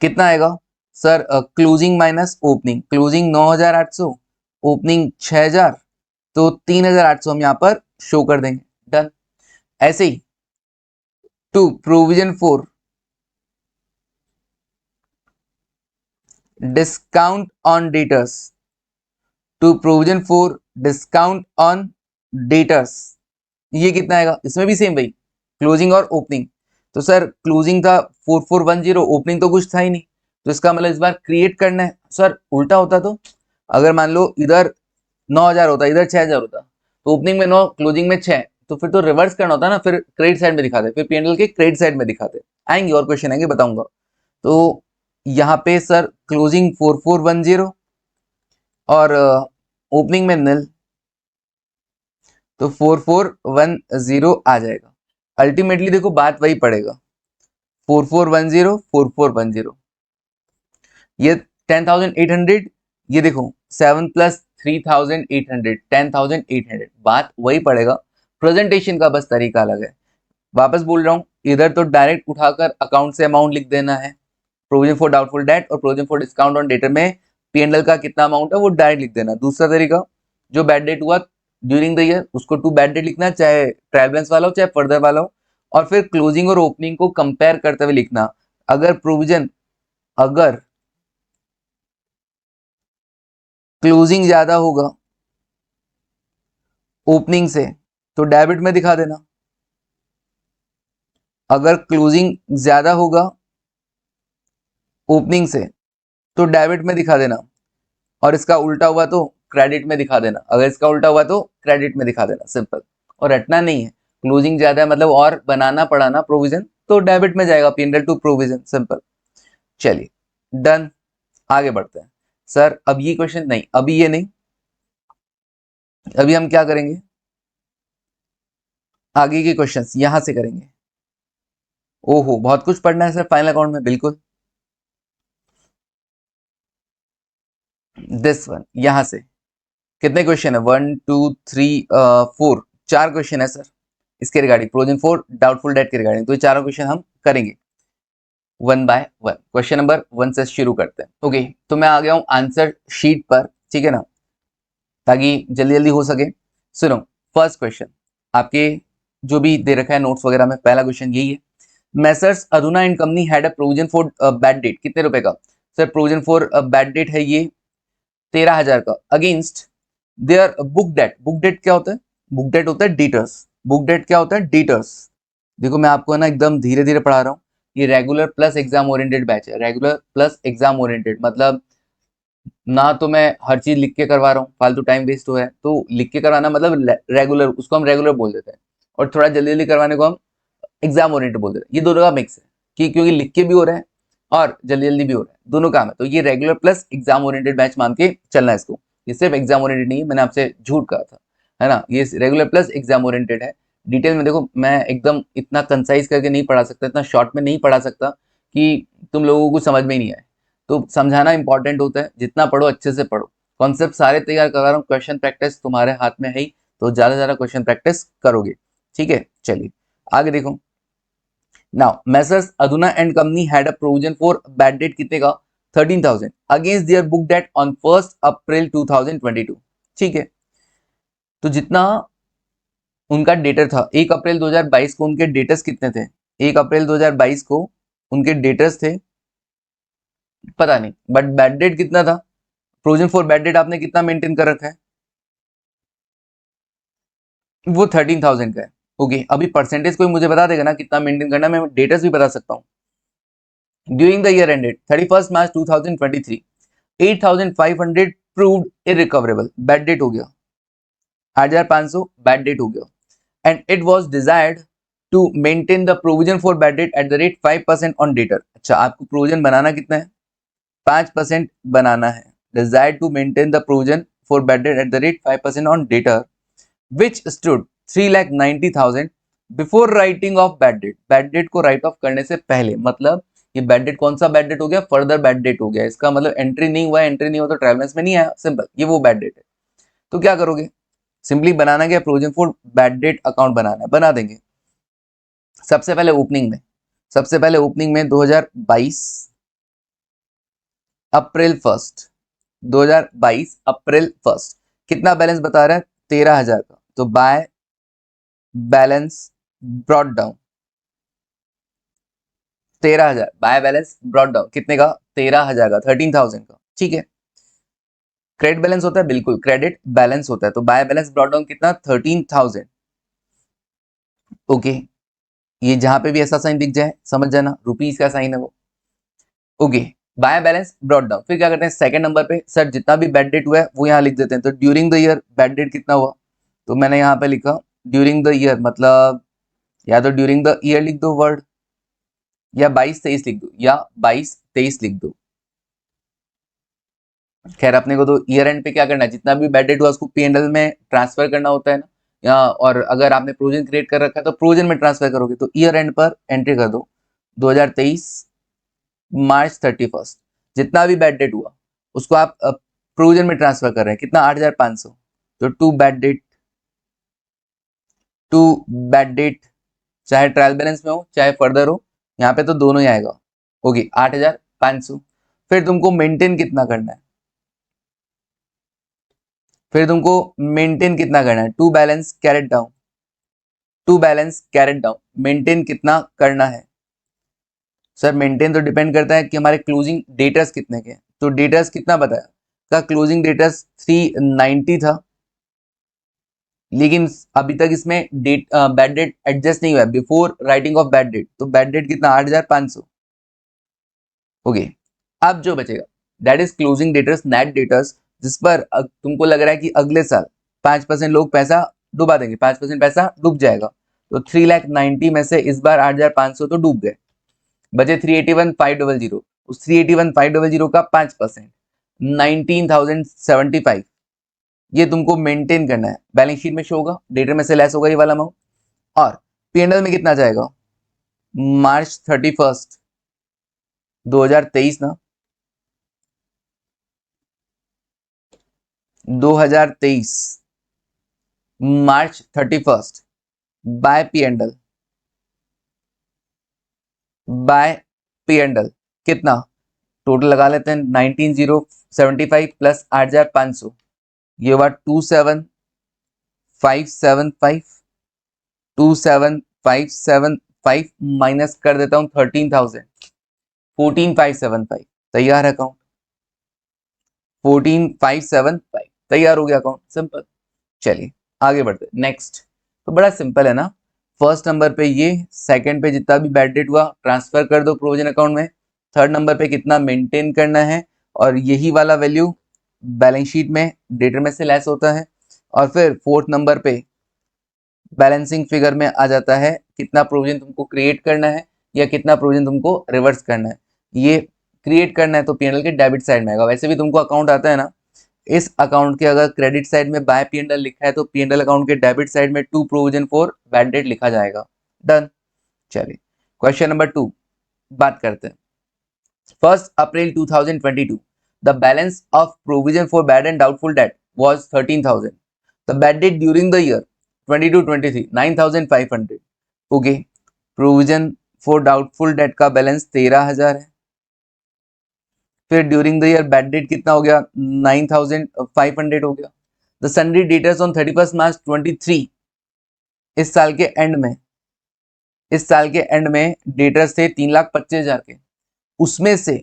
कितना आएगा sir? Closing minus opening, closing 9,800, opening 6,000, तो 3,800 हम यहां पर शो कर देंगे। डन। ऐसे ही to provision for discount on debtors, to provision for discount on debtors, ये कितना आएगा? इसमें भी सेम भाई, क्लोजिंग और ओपनिंग। तो सर क्लोजिंग था 4,410, ओपनिंग तो कुछ था ही नहीं, तो इसका मतलब इस बार क्रिएट करना है। सर उल्टा होता तो, अगर मान लो इधर 9,000 होता, इधर 6,000 होता, तो ओपनिंग में 9, क्लोजिंग में 6, तो फिर तो रिवर्स करना होता ना, फिर क्रेडिट साइड में दिखाते, फिर P&L के क्रेडिट साइड में दिखाते। आएंगे और क्वेश्चन आएंगे, बताऊंगा। तो यहाँ पे सर क्लोजिंग 4,410 और ओपनिंग में निल, तो 4,410 आ जाएगा। अल्टीमेटली देखो बात वही पड़ेगा, 4,410, 4,410, ये 10,800, ये देखो 7 प्लस 3,800, 10,800, बात वही पड़ेगा। प्रेजेंटेशन का बस तरीका अलग है। वापस बोल रहा हूँ, इधर तो डायरेक्ट उठाकर अकाउंट से अमाउंट लिख देना है, प्रोविजन फॉर डाउटफुल डेट और provision for discount on debtor में P&L का कितना अमाउंट है वो डायरेक्ट लिख देना। दूसरा तरीका, जो बैड डेट हुआ ड्यूरिंग द ईयर उसको टू बैड डेट लिखना, चाहे ट्रायल बैलेंस वाला हो चाहे फर्दर वाला हो, और फिर क्लोजिंग और ओपनिंग को कंपेयर करते हुए लिखना। अगर प्रोविजन, अगर क्लोजिंग ज्यादा होगा ओपनिंग से तो डेबिट में दिखा देना, अगर क्लोजिंग ज्यादा होगा ओपनिंग से तो डेबिट में दिखा देना, और इसका उल्टा हुआ तो क्रेडिट में दिखा देना। अगर इसका उल्टा हुआ तो क्रेडिट में दिखा देना, सिंपल। और रटना नहीं है, क्लोजिंग ज्यादा है मतलब और बनाना पड़ाना प्रोविजन, तो डेबिट में जाएगा P&L टू प्रोविजन, सिंपल। चलिए डन, आगे बढ़ते हैं। सर अब ये क्वेश्चन नहीं, अभी ये नहीं, अभी हम क्या करेंगे, आगे के क्वेश्चंस यहां से करेंगे। ओहो बहुत कुछ पढ़ना है सर फाइनल अकाउंट में, बिल्कुल। दिस वन, यहां से कितने क्वेश्चन है? 1 2 3 4, 4 क्वेश्चन है सर इसके regarding, provision for doubtful date के रिगार्डिंग। तो ये चारों क्वेश्चन हम करेंगे one by one. Question number 1 से शुरू करते हैं। ओके, तो मैं आ गया हूं आंसर शीट पर, ठीक है ना, ताकि जल्दी जल्दी हो सके। सुनो, फर्स्ट क्वेश्चन आपके जो भी दे रखा है नोट्स वगैरह में, पहला क्वेश्चन यही है। Messrs Aruna and company had a provision for bad debt, कितने रुपए का sir provision for bad debt है? ये 13,000 का, against their book debt. Book debt क्या होता है? बुक डेट होता है डेटर्स। बुक डेट क्या होता है? डेटर्स। देखो मैं आपको ना एकदम धीरे धीरे पढ़ा रहा हूँ, ये regular plus exam oriented batch है। रेगुलर प्लस एग्जाम ओरिएंटेड मतलब ना तो मैं हर चीज लिख के करवा रहा हूँ, फालतू टाइम वेस्ट हो है, तो लिख के करवाना मतलब रेगुलर, उसको हम रेगुलर बोल देते हैं, और थोड़ा जल्दी जल्दी करवाने को हम एग्जाम ओरिएंटेड बोल देते हैं। ये दोनों का मिक्स है कि क्योंकि लिख के भी हो रहा है और जल्दी जल्दी भी हो रहा है, दोनों काम है। तो ये regular plus exam oriented batch मान के चलना है इसको। ये सिर्फ एग्जाम ओरिएंटेड नहीं है, मैंने आपसे झूठ कहा था, है ना, ये रेगुलर प्लस एग्जाम ओरिएंटेड है। डिटेल में देखो मैं एकदम इतना कंसाइज करके नहीं पढ़ा सकता, इतना शॉर्ट में नहीं पढ़ा सकता कि तुम लोगों को समझ में ही नहीं आए। तो समझाना इंपॉर्टेंट होता है, जितना पढ़ो अच्छे से पढ़ो। कॉन्सेप्ट सारे तैयार करवा रहा हूँ, क्वेश्चन प्रैक्टिस तुम्हारे हाथ में है ही, तो ज्यादा से ज्यादा क्वेश्चन प्रैक्टिस करोगे, ठीक है। चलिए आगे देखो। Now messrs Aduna and company had a provision for bad debt, कितने का? 13,000 against their book debt on 1 April 2022, ठीक है। तो जितना उनका डेटर था 1 अप्रैल 2022 को, उनके डेटर्स कितने थे? 1 अप्रैल 2022 को उनके डेटर्स थे, पता नहीं, बट बैड डेट कितना था, प्रोविजन फॉर बैड डेट आपने कितना मेंटेन कर रखा है, वो 13,000 का है। ओके, अभी परसेंटेज कोई मुझे बता देगा ना कितना मेंटेन करना, मैं डेटर्स भी बता सकता हूँ। During the year ended 31 March 2023, 8,500 proved irrecoverable, bad debt हो गया 8,500, बैड डेट हो गया। And it was desired to maintain the provision for bad debt at the rate 5% on debtor. अच्छा, आपको प्रोविजन बनाना कितना है, 5% बनाना है। Desired to maintain the provision for bad debt at the rate 5% on debtor which stood 3,90,000 before writing off bad debt. Bad date को right of करने से पहले, मतलब ये बैड डेट कौन सा बैड डेट हो गया, फर्दर बैड डेट हो गया, इसका मतलब एंट्री नहीं हुआ, एंट्री नहीं हुआ तो ट्रायल बैलेंस में नहीं आया, सिंपल, ये वो बैड डेट है। तो क्या करोगे, सिंपली बनाना क्या, provision for bad debt account बनाना है, बना देंगे। सबसे पहले ओपनिंग में 2022 अप्रैल 1, 2022 अप्रैल 1 कितना बैलेंस बता रहा है, 13,000 का। तो bye balance brought down 13,000, bye balance brought down कितने का, 13,000 का, 13,000 का, ठीक है। क्रेडिट बैलेंस होता है, बिल्कुल क्रेडिट बैलेंस होता है, तो बाय बैलेंस ब्रॉट डाउन कितना, 13,000। ओके, ये जहां पे भी ऐसा साइन दिख जाए समझ जाना, रुपीस का साइन है वो। Okay, bye balance brought down, फिर क्या करते हैं सेकंड नंबर पे, सर जितना भी बैड डेट हुआ है वो यहाँ लिख देते हैं। तो during the year bad debt कितना हुआ, तो मैंने यहाँ पे लिखा ड्यूरिंग द ईयर, मतलब या तो ड्यूरिंग द ईयर लिख दो वर्ड, या 22-23 लिख दो, या 22-23 लिख दो। खैर अपने को तो ईयर एंड पे क्या करना है, जितना भी बैड डेट हुआ उसको P&L में ट्रांसफर करना होता है ना, या और अगर आपने प्रोविजन क्रिएट कर रखा है तो प्रोविजन में ट्रांसफर करोगे। तो ईयर एंड पर एंट्री कर दो 2023 मार्च 31, जितना भी बैड डेट हुआ उसको आप प्रोविजन में ट्रांसफर कर रहे हैं, कितना 8,500। तो टू बैड डेट चाहे ट्रायल बैलेंस में हो चाहे फर्दर हो, यहाँ पे तो दोनों ही आएगा। ओके, 8,500। फिर तुमको मेंटेन कितना करना है, to balance carried down, maintain कितना करना है। सर मेंटेन तो डिपेंड करता है कि हमारे क्लोजिंग डेटर्स कितने के हैं, तो डेटर्स कितना बताया का, क्लोजिंग डेटर्स 390 था, लेकिन अभी तक इसमें डेट बैड डेट एडजस्ट नहीं हुआ है before writing off bad debt, तो बैड डेट कितना 8,500। ओके, अब जो बचेगा that is closing debtors, net debtors, जिस पर तुमको लग रहा है कि अगले साल 5% लोग पैसा डुबा देंगे, 5% पैसा डूब जाएगा, तो 3,90,000 में से इस बार 8,500 तो डूब गए, बचे 381,500। उस 381,500 का 5% 19,075, ये तुमको मेंटेन करना है, बैलेंस शीट में शो होगा, डेटर में से लेस होगा ये वाला अमाउंट। और P&L में कितना जाएगा, मार्च 31 2023 ना, 2023 मार्च 31 बाय P&L कितना, टोटल लगा लेते हैं 19,075 प्लस 8,500, ये हुआ 27,575 माइनस कर देता हूं 13,000, 14,575 तैयार है अकाउंट, 14,575 तैयार हो गया अकाउंट, सिंपल। चलिए आगे बढ़ते नेक्स्ट, तो बड़ा सिंपल है ना, फर्स्ट नंबर पे ये, सेकंड पे जितना भी बैड डेट हुआ ट्रांसफर कर दो प्रोविजन अकाउंट में, थर्ड नंबर पे कितना मेंटेन करना है, और यही वाला वैल्यू बैलेंस शीट में डेटर में से लेस होता है, और फिर फोर्थ नंबर पे बैलेंसिंग फिगर में आ जाता है कितना प्रोविजन तुमको क्रिएट करना है या कितना प्रोविजन तुमको रिवर्स करना है। ये क्रिएट करना है तो P&L के डेबिट साइड में आएगा, वैसे भी तुमको अकाउंट आता है ना, इस अकाउंट के अगर क्रेडिट साइड में बाय P&L लिखा है तो P&L अकाउंट के डेबिट साइड में to provision for bad debt लिखा जाएगा, डन। चलिए क्वेश्चन नंबर 2 बात करते हैं। 1 April 2022 the balance of provision for bad and doubtful debt was 13,000, the bad debt during the year 22-23 9,500। Okay, provision for doubtful date का balance 13,000 है, फिर during the year bad debt कितना हो गया 9,500 हो गया। द सन्ड्री डेटर्स ऑन 31 मार्च 23, इस साल के एंड में इस साल के एंड में डेटर्स थे 3,25,000 के, उसमें से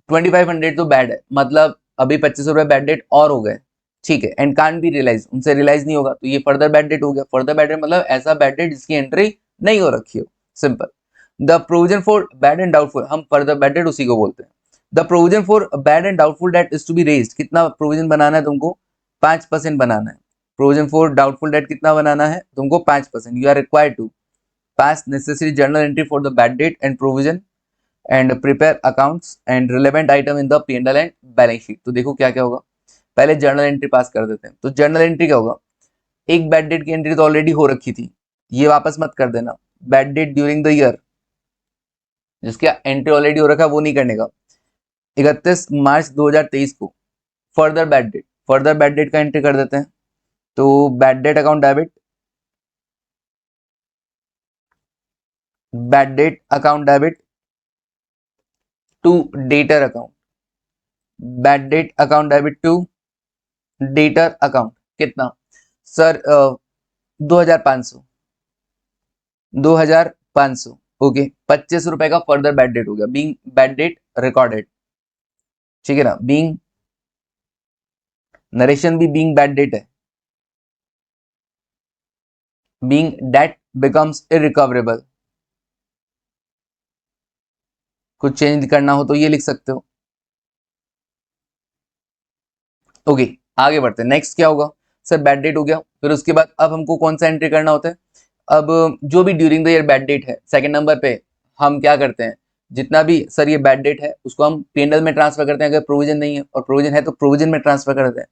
2,500 तो बैड है, मतलब अभी 25 रुपए बैड डेट और हो गए, ठीक है, एंड कांट बी रियलाइज, उनसे रियलाइज नहीं होगा, तो ये फर्दर बैड डेट हो गया। फर्दर बैड डेट मतलब ऐसा बैड डेट जिसकी एंट्री नहीं हो रखी हो, simple. The provision for bad and doubtful, हम फर्दर बैड डेट उसी को बोलते हैं। The provision for bad and doubtful debt is to be raised, कितना प्रोविजन बनाना है तुमको? 5% बनाना है। प्रोविजन फॉर डाउटफुल डेट कितना बनाना है तुमको? 5%। You are required to pass necessary journal entry for the bad date and provision and prepare accounts and relevant item in the P&L and balance sheet। तो देखो क्या क्या होगा, पहले जर्नल एंट्री पास कर देते हैं। तो जर्नल एंट्री क्या होगा? एक बैड डेट की एंट्री तो ऑलरेडी हो रखी थी, ये वापस मत कर देना। Bad debt during the year, जिसका एंट्री ऑलरेडी हो रखा है वो नहीं करने का। 31 मार्च 2023 को further bad debt, further bad debt का एंट्री कर देते हैं। तो bad debt account debit, bad debt account debit to debtor account, bad debt account debit to debtor account, कितना सर? 2,500, 2,500, ओके। 25 रुपए का फर्दर बैड डेट हो गया, बीइंग बैड डेट रिकॉर्डेड, ठीक है ना। बीइंग नरेशन भी बीइंग बैड डेट है, बीइंग डेट बिकम्स इरिकवरेबल। कुछ चेंज करना हो तो ये लिख सकते हो, ओके। आगे बढ़ते हैं, नेक्स्ट क्या होगा सर? बैड डेट हो गया, फिर उसके बाद अब हमको कौन सा एंट्री करना होता है? अब जो भी during the year bad debt है, सेकंड नंबर पे हम क्या करते हैं, जितना भी सर ये बैड डेट है उसको हम P&L में ट्रांसफर करते हैं। अगर प्रोविजन नहीं है और प्रोविजन है तो प्रोविजन में ट्रांसफर करते हैं।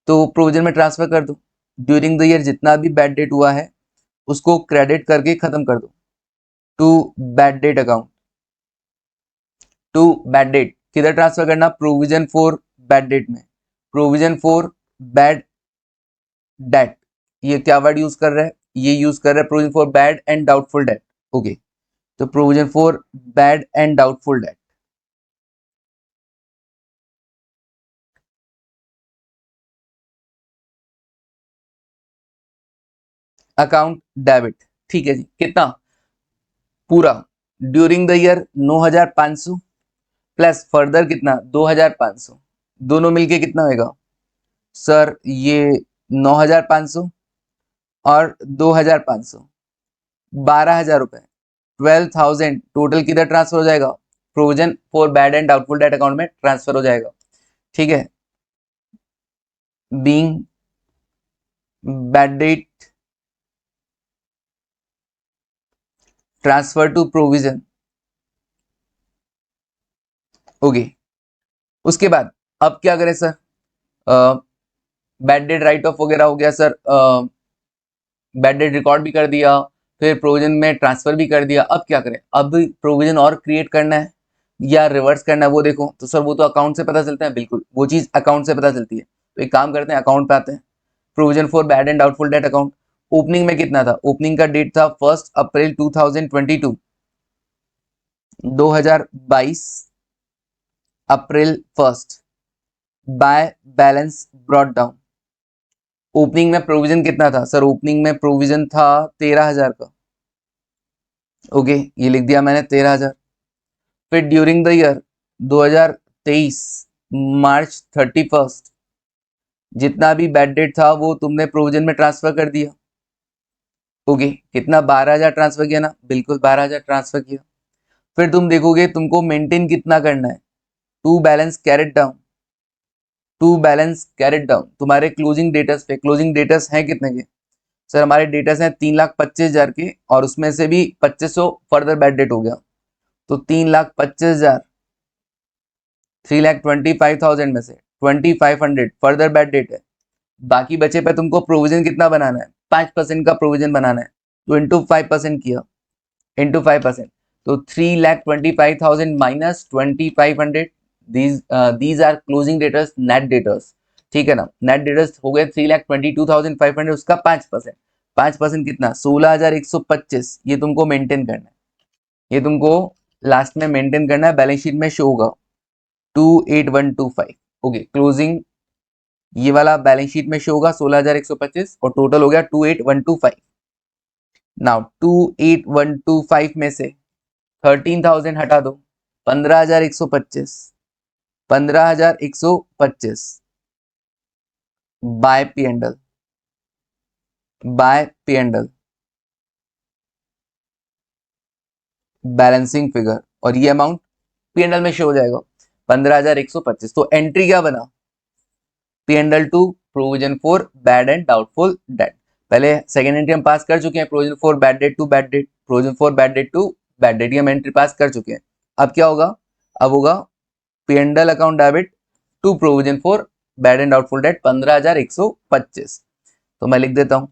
तो प्रोविजन में ट्रांसफर कर दो, ड्यूरिंग द ईयर जितना भी बैड डेट हुआ है उसको क्रेडिट करके खत्म कर दो to bad debt account, to bad debt. किधर ट्रांसफर करना? प्रोविजन फॉर बैड डेट में, प्रोविजन फॉर बैड डेट। ये क्या वर्ड यूज कर रहा है? ये यूज कर रहा है provision for bad and doubtful debt, okay. तो provision for bad and doubtful debt, account debit, ठीक है जी। कितना? पूरा during the year 9,500 plus further कितना? 2,500, दोनों मिलके कितना होगा सर? ये 9,500 और 2,500, 12,000 रुपए, 12,000 टोटल किधर ट्रांसफर हो जाएगा? Provision for bad and doubtful debt account में ट्रांसफर हो जाएगा, ठीक है। Being bad debt transfer to provision, okay. उसके बाद अब क्या करें sir? Bad debt write off वगैरह हो गया सर, बैड डेट रिकॉर्ड भी कर दिया, फिर प्रोविजन में ट्रांसफर भी कर दिया। अब क्या करें? अब प्रोविजन और क्रिएट करना है या रिवर्स करना है वो देखो। तो सर वो तो अकाउंट से पता चलता है, बिल्कुल वो चीज अकाउंट से पता चलती है। तो एक काम करते हैं, अकाउंट पे आते हैं। Provision for bad and doubtful debt account, opening में कितना था? ओपनिंग का डेट था 1 April 2022, 2022 April 1 by balance brought down. Opening में प्रोविजन कितना था सर? ओपनिंग में प्रोविजन था 13,000 का, ओके, ये लिख दिया मैंने 13,000। फिर ड्यूरिंग द ईयर 2023 मार्च 31 जितना भी बैड डेट था वो तुमने प्रोविजन में ट्रांसफर कर दिया, ओके। कितना? 12,000 ट्रांसफर किया ना, बिल्कुल 12,000 ट्रांसफर किया। फिर तुम देखोगे तुमको मेंटेन कितना करना है, to balance carried down, to balance carried down तुम्हारे क्लोजिंग डेटर्स पे। क्लोजिंग डेटर्स हैं कितने के सर? हमारे डेटर्स हैं 3,25,000 के, और उसमें से भी 2,500 फर्दर बैड डेट हो गया, तो 3,25,000, 3,25,000 में से 2,500 फर्दर बैड डेट है। बाकी बचे पे तुमको प्रोविजन कितना बनाना है? 5% का प्रोविजन बनाना है, तो इंटू 5% किया, इंटू 5%, तो 3,25,000 minus 2,500, these are closing debtors, net debtors, ठीक है ना। नेट डेटर्स हो गए 3,22,500, उसका 5%, 5% कितना? 16,125। ये तुमको मेंटेन करना है, ये तुमको लास्ट में मेंटेन करना है, बैलेंस शीट में शो होगा 28,125, ओके। क्लोजिंग ये वाला बैलेंस शीट में शो होगा 16,125 और टोटल हो गया 28,125। नाउ 28125 में से 13,000 हटा दो, 15,125, 15,125 by P and L, by P and L balancing figure, और ये अमाउंट पी एंडल में शो हो जाएगा 15,125। तो एंट्री क्या बना, P and L to provision for bad and doubtful debt. पहले सेकेंड एंट्री हम पास कर चुके हैं, provision for bad debt to bad debt, provision for bad debt to bad debt, ये हम एंट्री पास कर चुके हैं। अब क्या होगा, अब होगा P and L account debit to provision for bad and doubtful debt 15,125। तो मैं लिख देता हूं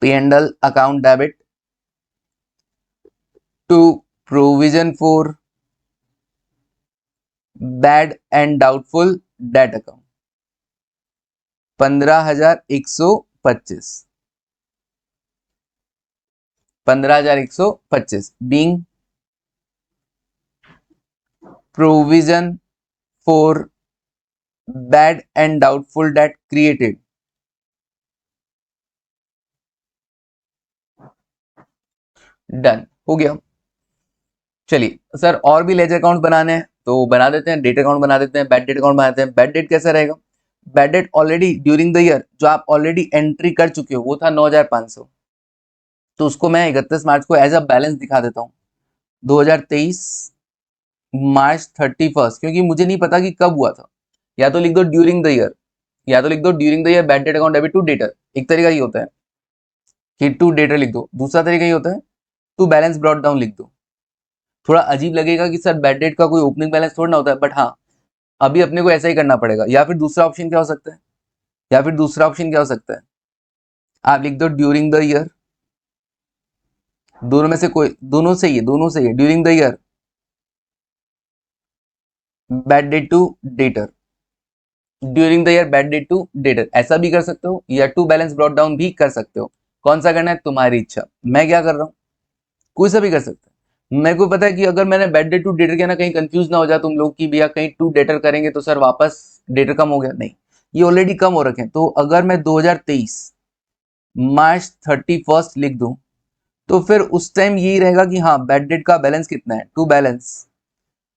P and L account debit to provision for bad and doubtful debt account 15,125, 15,125 being provision for bad and doubtful debt created done हो गया। चलिए sir और भी लेजर अकाउंट बनाने हैं तो बना देते हैं, डेट अकाउंट बना देते हैं, बैड डेट अकाउंट बनाते हैं। बैड डेट कैसा रहेगा, bad debt already during the year जो आप ऑलरेडी एंट्री कर चुके हो वो था 9,500, तो उसको मैं 31 मार्च को एज अ बैलेंस दिखा देता हूँ 2023 मार्च 31, क्योंकि मुझे नहीं पता कि कब हुआ था। या तो लिख दो ड्यूरिंग द ईयर, या तो लिख दो during the year bad debt account debit to debtor, एक तरीका ये होता है कि टू डेटर लिख दो, दूसरा तरीका ये होता है टू बैलेंस ब्रॉट डाउन लिख दो। थोड़ा अजीब लगेगा कि सर बैड डेट का कोई ओपनिंग बैलेंस थोड़ा ना होता है, बट हाँ अभी अपने को ऐसा ही करना पड़ेगा। या फिर दूसरा ऑप्शन क्या हो सकता है, या फिर दूसरा ऑप्शन क्या हो सकता है, आप लिख दो ड्यूरिंग द ईयर, दोनों में से कोई, दोनों सही है, दोनों सही है, during the year bad debt to debtor, during the year bad debt to debtor, ऐसा भी कर सकते हो या टू बैलेंस ब्रॉट डाउन भी कर सकते हो। कौन सा करना है तुम्हारी इच्छा। मैं क्या कर रहा हूँ, कोई सा भी कर सकते हैं। मेरे को पता है कि अगर मैंने बैड डेट टू डेटर किया ना, कहीं कंफ्यूज ना हो जाए तुम लोग कि भैया कहीं टू डेटर करेंगे तो सर वापस डेटर कम हो गया, नहीं, ये ऑलरेडी कम हो रखे हैं। तो अगर मैं 2023 मार्च 31 लिख दूं तो फिर उस टाइम यही रहेगा कि हाँ बैड डेट का बैलेंस कितना है, टू बैलेंस,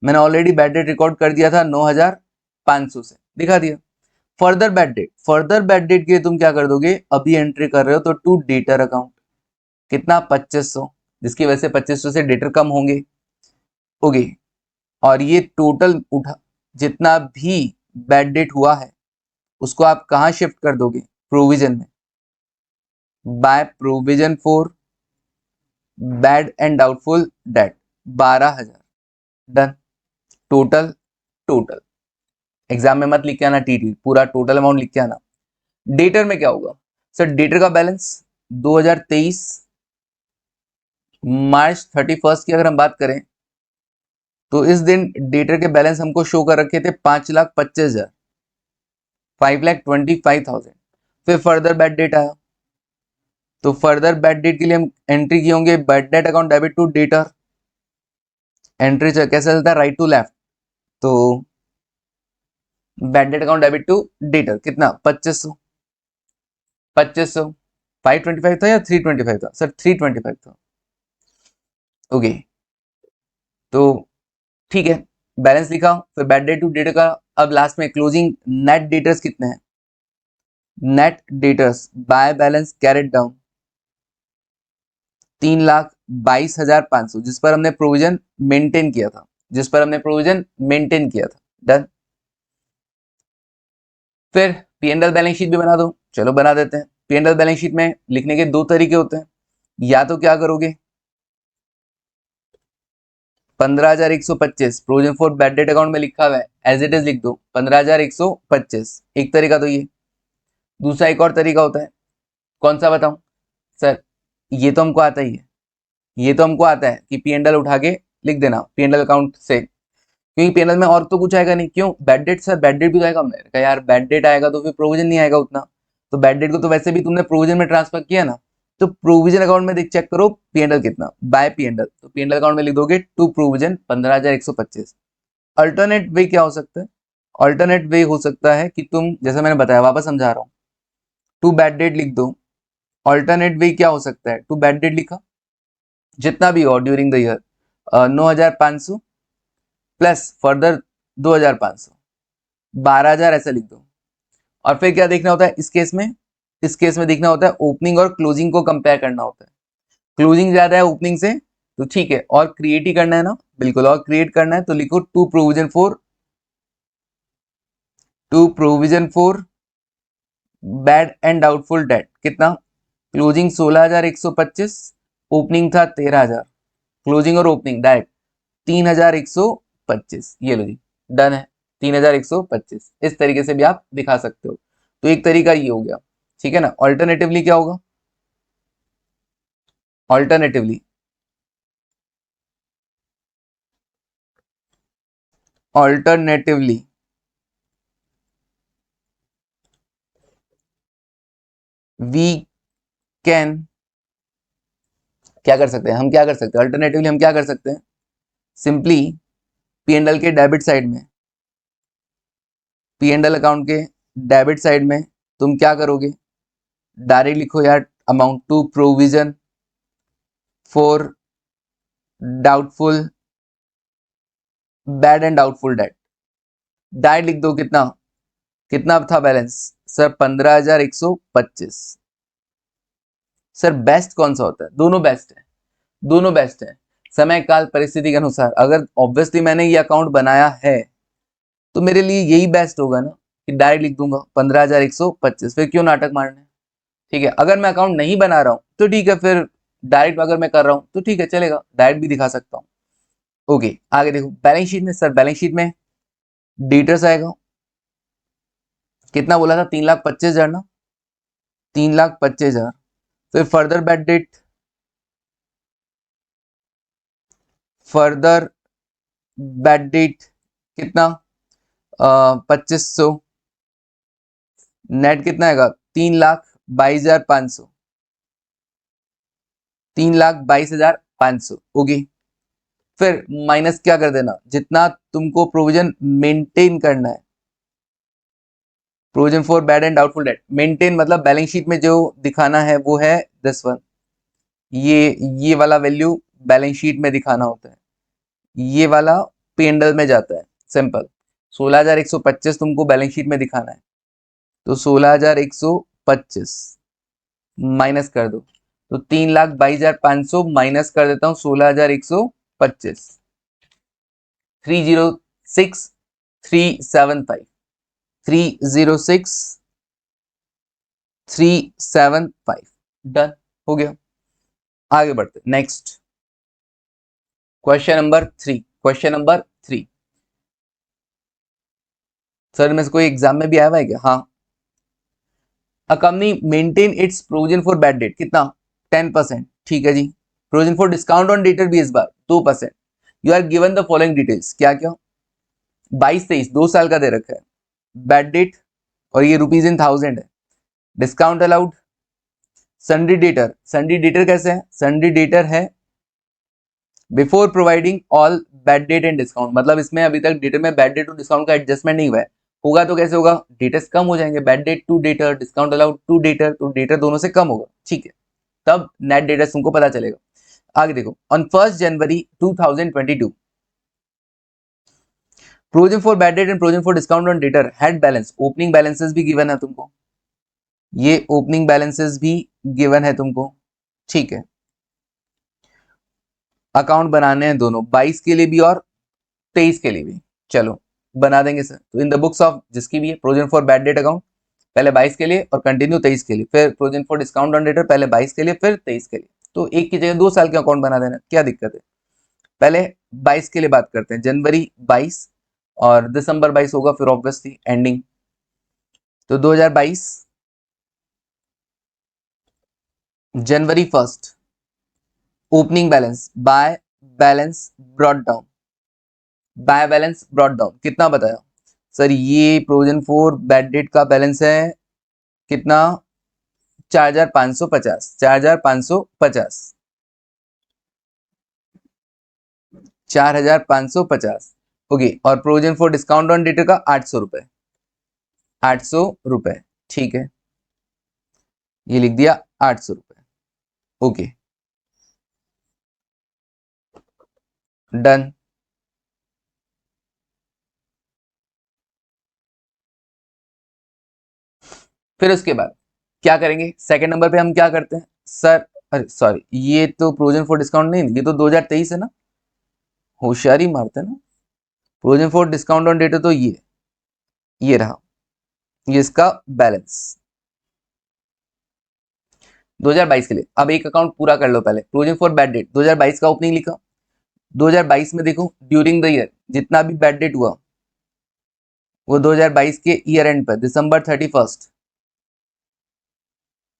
मैंने ऑलरेडी बैड डेट रिकॉर्ड कर दिया था 9,500 से, दिखा दिया। Further bad debt, further bad debt के लिए तुम क्या कर दोगे, अभी एंट्री कर रहे हो तो टू डेटर अकाउंट कितना 2500, जिसकी वजह से 2500 से डेटर कम होंगे, ओके। और ये टोटल उठा जितना भी बैड डेट हुआ है उसको आप कहाँ शिफ्ट कर दोगे, प्रोविजन में, by provision for bad and doubtful date 12,000 done. Total, total exam में मत लिख के आना टीटी, पूरा टोटल अमाउंट लिख के आना। डेटर में क्या होगा सर, डेटर का बैलेंस 2023 मार्च 31 की अगर हम बात करें तो इस दिन डेटर के बैलेंस हमको शो कर रखे थे 5,25,000, 5,25,000। फिर फर्दर बैड डेट आया तो फर्दर बैड डेट के लिए हम एंट्री किए होंगे bad debt account debit to debtor, entry कैसे चलता है राइट टू लेफ्ट, तो bad debt account debit to debtor कितना 2500, 2500, 525 था या 325 था सर, 325 था, ओके। तो ठीक है, बैलेंस लिखा, फिर बैड डेट टू डेटर का। अब लास्ट में क्लोजिंग नेट डेटर्स कितने हैं, net debtors by balance carried down 3,22,500, जिस पर हमने प्रोविजन मेंटेन किया था, जिस पर हमने प्रोविजन मेंटेन किया था, डन। फिर पीएनएल बैलेंस शीट भी बना दो, चलो बना देते हैं। पीएनएल बैलेंस शीट में लिखने के दो तरीके होते हैं, या तो क्या करोगे 15,125 provision for bad debt account में लिखा हुआ है एज इट इज लिख दो 15,125, एक तरीका तो ये। दूसरा एक और तरीका होता है, कौन सा बताऊं सर, ये तो हमको आता ही है, ये तो हमको आता है कि पीएनएल उठा के लिख देना पीएनएल अकाउंट से, क्योंकि पीएनएल में और तो कुछ आएगा नहीं। क्यों, bad debt sir, bad date भी तो आएगा। हमने कहा यार बैड डेट आएगा तो फिर प्रोविजन नहीं आएगा उतना, तो बैड डेट को तो वैसे भी तुमने प्रोविजन में ट्रांसफर किया ना, तो प्रोविजन अकाउंट में देख चेक करो पीएनएल कितना बाय पीएनएल, तो पीएनएल अकाउंट में लिख दोगे टू प्रोविजन 15,125। अल्टरनेट वे क्या हो सकता है, अल्टरनेट वे हो सकता है कि तुम, जैसे मैंने बताया वापस समझा रहा हूँ, टू बैड डेट लिख दो ऑल्टरनेट वे क्या हो सकता है, टू बैड डेट लिखा, जितना भी हो during the year 9,500 plus further 2,500, 12,000 ऐसा लिख दो। और फिर क्या देखना होता है इस केस में, इस केस में देखना होता है ओपनिंग और क्लोजिंग को कंपेयर करना होता है। क्लोजिंग ज्यादा है ओपनिंग से तो ठीक है, और क्रिएट ही करना है ना, बिल्कुल, और क्रिएट करना है तो लिखो to provision for bad and doubtful debt. कितना, क्लोजिंग 16,125, ओपनिंग था 13,000, क्लोजिंग और ओपनिंग डायरेक्ट 3,125, ये लो जी, डन है 3,125। इस तरीके से भी आप दिखा सकते हो, तो एक तरीका ये हो गया, ठीक है ना। ऑल्टरनेटिवली क्या होगा, ऑल्टरनेटिवली ऑल्टरनेटिवली वी कैन, क्या कर सकते हैं हम, क्या कर सकते हैं अल्टरनेटिवली, हम क्या कर सकते हैं, सिंपली पी एंड एल के डेबिट साइड में, पी एंड एल अकाउंट के डेबिट साइड में तुम क्या करोगे, डायरेक्ट लिखो यार amount to provision for doubtful bad and doubtful debt, direct लिख दो कितना, कितना था बैलेंस सर 15,125। सर बेस्ट कौन सा होता है, दोनों बेस्ट है, दोनों बेस्ट है, समय काल परिस्थिति के अनुसार। अगर ऑब्वियसली मैंने ये अकाउंट बनाया है तो मेरे लिए यही बेस्ट होगा ना कि डायरेक्ट लिख दूंगा 15,125, फिर क्यों नाटक मारना है, ठीक है। अगर मैं अकाउंट नहीं बना रहा हूं तो ठीक है, फिर डायरेक्ट अगर मैं कर रहा हूं तो ठीक है, चलेगा, डायरेक्ट भी दिखा सकता हूं। ओके, आगे देखो बैलेंस शीट में, सर बैलेंस शीट में डेटर्स आएगा, कितना बोला था, 3,25,000 ना, 3,25,000। फिर further bad debt, further bad debt कितना, 2,500, नेट कितना आएगा, 3,22,500, 3,22,500। ओके, फिर माइनस क्या कर देना, जितना तुमको प्रोविजन मेंटेन करना है, provision for bad and doubtful date, maintain मतलब बैलेंस शीट में जो दिखाना है वो है दिस वन, ये वाला वैल्यू बैलेंस शीट में दिखाना होता है, ये वाला पेंडल में जाता है, सिंपल। 16,125 तुमको बैलेंस शीट में दिखाना है, तो 16,125 माइनस कर दो, तो 3,22,500 माइनस कर देता हूं 16,125, 306,375, 306,375, डन हो गया। आगे बढ़ते next, question number 3, question number 3 sir में से कोई एग्जाम में भी आया हुआ है क्या, हाँ। A company maintain its provision for bad debt, कितना, 10%, ठीक है जी। Provision for discount on debtor भी इस बार 2%। You are given the following details, क्या क्या, 22-23 2 साल का दे रखा है, बैड डेट, और ये रुपीज इन 1000 है, डिस्काउंट अलाउड, सन्डी डेटर, सन्डी डेटर कैसे है, सन्डी डेटर है before providing all bad debt and discount, मतलब इसमें अभी तक डेटर में बैड डेट और डिस्काउंट का एडजस्टमेंट नहीं हुआ है, होगा तो कैसे होगा, डेटर्स कम हो जाएंगे, bad debt to debtor, discount allowed to debtor, तो डेटर दोनों से कम होगा, ठीक है, तब नेट डेटर्स तुमको पता चलेगा। आगे देखो, on 1 January 2022 provision for bad date and provision for discount on debtor had balance, opening balances भी गिवन है तुमको, ये ओपनिंग बैलेंसेस भी गिवन है तुमको, ठीक है। अकाउंट बनाने हैं दोनों, 22 के लिए भी और 23 के लिए भी, चलो बना देंगे सर। तो इन द बुक्स ऑफ जिसकी भी है provision for bad debt account पहले 22 के लिए और कंटिन्यू 23 के लिए, फिर provision for discount on debtor पहले 22 के लिए फिर 23 के लिए, तो एक की जगह 2 साल के अकाउंट बना देना, क्या दिक्कत है। पहले 22 के लिए बात करते हैं, जनवरी 22 और दिसंबर 22 होगा फिर ऑब्वियसली एंडिंग, तो 2022 जनवरी 1 opening balance bye balance brought down, bye balance brought down कितना बताया सर, ये प्रोविजन फॉर बैड डेट का बैलेंस है कितना, 4,550, 4,550, 4,550, ओके। और provision for discount on debtor का 800 रुपए, 800 रुपए, ठीक है, ये लिख दिया 800 रुपए। Okay, done. फिर उसके बाद क्या करेंगे, सेकंड नंबर पे हम क्या करते हैं सर, अरे सॉरी, ये तो प्रोविजन फॉर डिस्काउंट नहीं, ये तो 2023 है ना, होशियारी मारते हैं ना। Provision for discount on debt तो ये रहा, ये इसका बैलेंस 2022 के लिए। अब एक अकाउंट पूरा कर लो पहले, प्रोविजन फॉर बैड डेट 2022 का ओपनिंग लिखा। 2022 में देखो ड्यूरिंग द ईयर जितना भी बैड डेट हुआ वो 2022 के ईयर एंड पर दिसंबर 31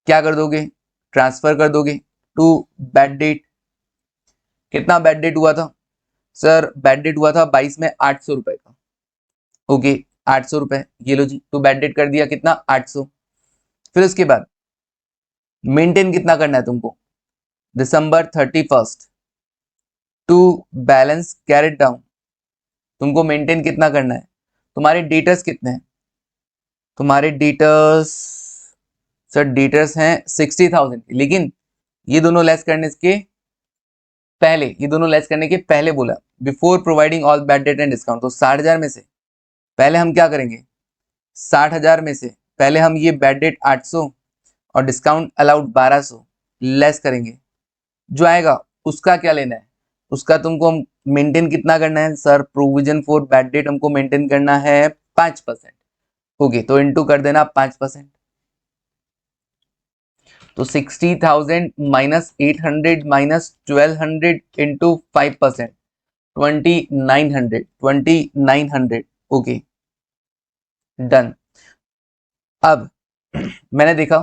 क्या कर दोगे, ट्रांसफर कर दोगे टू बैड डेट। कितना बैड डेट हुआ था सर, बैड डेट हुआ था 22 में 800 रुपए का। ओके, 800 रुपए ये लो जी, टू बैड डेट कर दिया कितना 800। फिर उसके बाद मेंटेन कितना करना है तुमको, दिसंबर 31 टू बैलेंस कैरेट डाउन, तुमको मेंटेन कितना करना है। तुम्हारे डेटर्स कितने हैं, तुम्हारे डेटर्स सर, डेटर्स हैं 60,000, लेकिन ये दोनों लेस करने के पहले, ये दोनों लेस करने के पहले बोला before providing all bad debt and discount. तो 60,000 में से पहले हम क्या करेंगे, 60,000 में से पहले हम ये बैड डेट 800 और डिस्काउंट अलाउड 1200 लेस करेंगे। जो आएगा उसका क्या लेना है, उसका तुमको मेंटेन कितना करना है sir, provision for bad date हमको मेंटेन करना है 5%। ओके, तो इनटू कर देना 5%। तो 60,000 minus 800 minus 1200 into 5%, 2900। Okay, done. अब मैंने देखा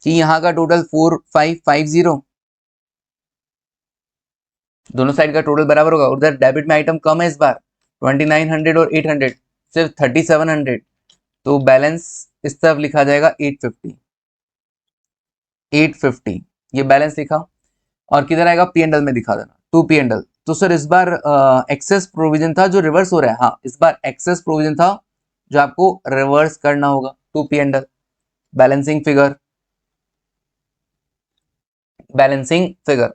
कि यहाँ का टोटल 4550, दोनों साइड का टोटल बराबर होगा। उधर डेबिट में आइटम कम है इस बार, 2900 और 800 सिर्फ 3700, तो बैलेंस इस तरफ लिखा जाएगा 850 ये बैलेंस लिखा। और किधर आएगा, पी एंडल में दिखा देना, टू पी एंडल। तो सर इस बार एक्सेस प्रोविजन था जो रिवर्स हो रहा है, हाँ इस बार एक्सेस प्रोविजन था जो आपको रिवर्स करना होगा, to P and L balancing figure, balancing figure.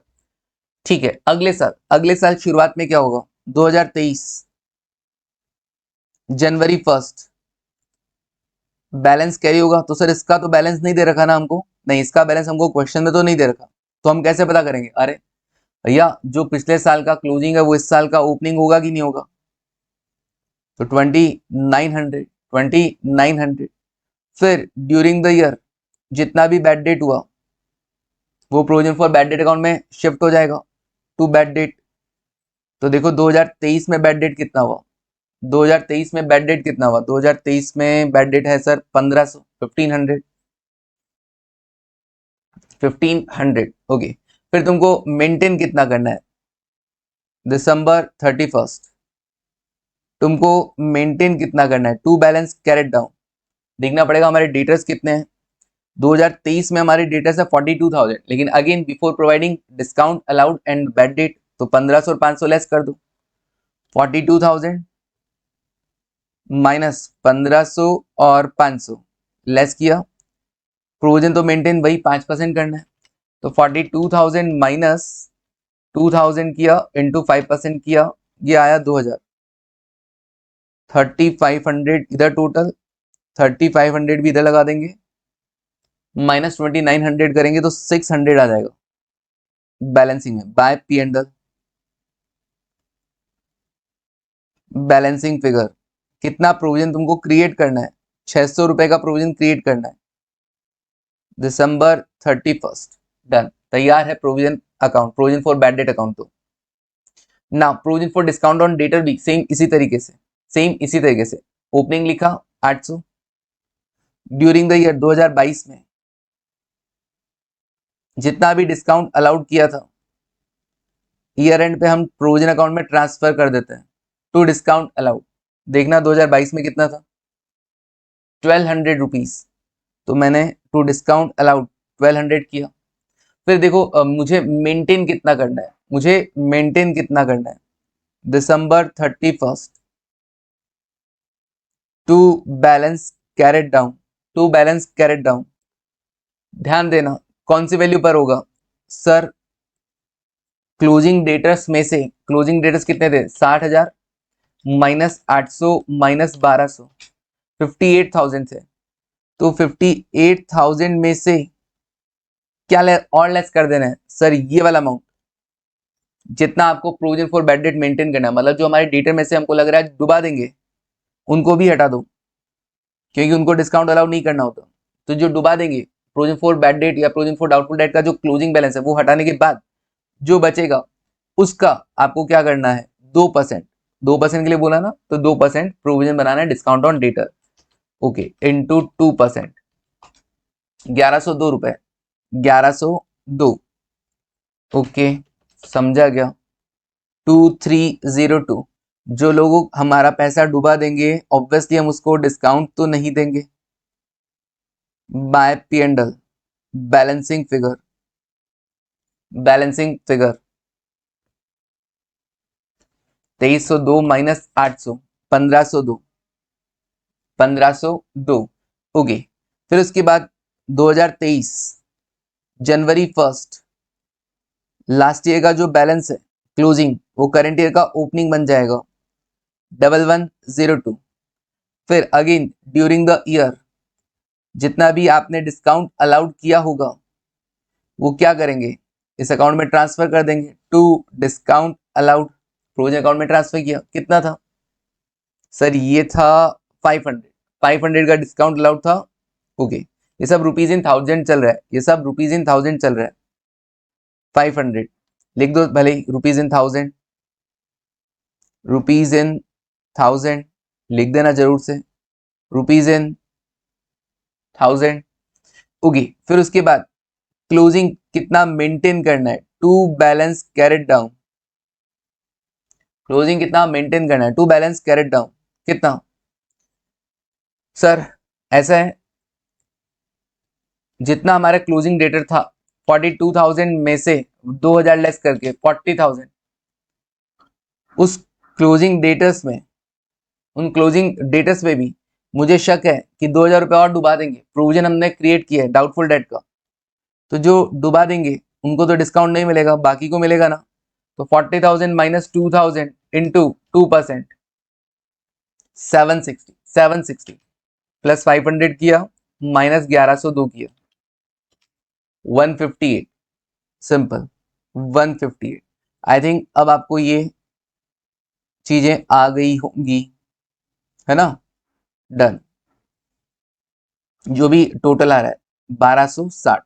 ठीक है, अगले साल शुरुआत में क्या होगा, 2023 जनवरी 1 बैलेंस कैरी होगा। तो सर इसका तो बैलेंस नहीं दे रखा ना हमको, नहीं इसका बैलेंस हमको क्वेश्चन में तो नहीं दे रखा, तो हम कैसे पता करेंगे, अरे भैया जो पिछले साल का क्लोजिंग है वो इस साल का ओपनिंग होगा कि नहीं होगा। तो 2900 फिर ड्यूरिंग द ईयर जितना भी बैड डेट हुआ वो provision for bad debt account में शिफ्ट हो जाएगा टू बैड डेट। तो देखो 2023 में बैड डेट कितना हुआ, 2023 में बैड डेट कितना हुआ, 2023 में बैड डेट है सर 1500, 1500। ओके, फिर तुमको मेंटेन कितना करना है, दिसंबर 31 तुमको मेंटेन कितना करना है टू बैलेंस कैरेट डाउन। देखना पड़ेगा हमारे डेटर्स कितने हैं, 2023 में हमारे डेटर्स है 42,000, लेकिन again before providing discount allowed and bad debt, तो 1500 और 500 लेस कर दो, 42,000 माइनस 1500 और 500 लेस किया, प्रोविजन तो मेंटेन वही 5% करना है। तो 42,000 माइनस 2000 किया इंटू 5% किया, ये आया 2000, 3500 इधर टोटल, 3500 भी इधर लगा देंगे, माइनस 2900 करेंगे तो 600 आ जाएगा बैलेंसिंग में by P and L. Balancing figure कितना प्रोविजन तुमको क्रिएट करना है, 600 रुपए का प्रोविजन क्रिएट करना है, दिसंबर 31 डन, तैयार है provision account, provision for bad debt account. तो ना provision for discount on debtor भी सेम इसी तरीके से, ओपनिंग लिखा 800, ड्यूरिंग द ईयर 2022 में जितना भी डिस्काउंट अलाउड किया था ईयर एंड पे हम प्रोविजन अकाउंट में ट्रांसफर कर देते हैं टू डिस्काउंट अलाउड। देखना 2022 में कितना था, 1200 रुपीज, तो मैंने टू डिस्काउंट अलाउड 1200 किया। फिर देखो मुझे मेंटेन कितना करना है, दिसंबर 31 टू बैलेंस कैरेट डाउन, ध्यान देना कौन सी वैल्यू पर होगा सर? क्लोजिंग डेटर्स में से क्लोजिंग डेटर्स कितने थे? 60,000 माइनस 800 माइनस 1200, 58,000 थे। तो 58,000 में से क्या और लेस कर देना है सर? ये वाला अमाउंट जितना आपको provision for bad date maintain करना है, मतलब जो हमारे डेटर में से हमको लग रहा है डुबा देंगे, उनको भी हटा दो, क्योंकि उनको डिस्काउंट अलाउ नहीं करना होता। तो जो डुबा देंगे प्रोविजन फॉर बैड डेट या प्रोविजन फॉर डाउटफुल डेट का जो क्लोजिंग बैलेंस है वो हटाने के बाद जो बचेगा उसका आपको क्या करना है? 2%। 2% के लिए बोला ना, तो 2% प्रोविजन बनाना है discount on debtor. Okay, into 2%, 1102 रुपए, 1102। ओके, समझा गया। 2302। जो लोग हमारा पैसा डुबा देंगे ऑब्वियसली हम उसको डिस्काउंट तो नहीं देंगे। By P and L, balancing figure, balancing figure 2302 minus 800, 1502, 1502। Okay, फिर उसके बाद 2023 जनवरी 1 लास्ट ईयर का जो बैलेंस है क्लोजिंग, वो करंट ईयर का ओपनिंग बन जाएगा 1102। फिर अगेन ड्यूरिंग द ईयर जितना भी आपने डिस्काउंट अलाउड किया होगा वो क्या करेंगे? इस अकाउंट में ट्रांसफर कर देंगे to discount allowed. Provision account में ट्रांसफर किया, कितना था सर? ये था 500। 500 का डिस्काउंट अलाउड था। ओके, ये सब रुपीज इन थाउजेंड चल रहा है, ये सब रुपीज इन थाउजेंड चल रहा है। 500 लिख दो भले ही, rupees in thousand, rupees in thousand लिख देना जरूर से, रुपीज इन थाउजेंड। ओके, फिर उसके बाद क्लोजिंग कितना मेंटेन करना है? To balance carried down. Closing कितना मेंटेन करना है? टू बैलेंस कैरेट डाउन कितना सर? ऐसा है, जितना हमारा क्लोजिंग डेटर था 42,000 में से 2,000 लेस करके 40,000, उस क्लोजिंग डेटर्स में, उन क्लोजिंग डेटर्स में भी मुझे शक है कि 2,000 रुपये और डुबा देंगे। प्रोविजन हमने क्रिएट किया है डाउटफुल डेट का, तो जो डुबा देंगे उनको तो डिस्काउंट नहीं मिलेगा, बाकी को मिलेगा ना। तो 40,000 माइनस 2,000 इंटू 2%, 760, 760 प्लस 500 किया माइनस 1102 किया, 158। सिंपल 158। आई थिंक अब आपको ये चीजें आ गई होंगी, है ना? डन। जो भी टोटल आ रहा है 1260,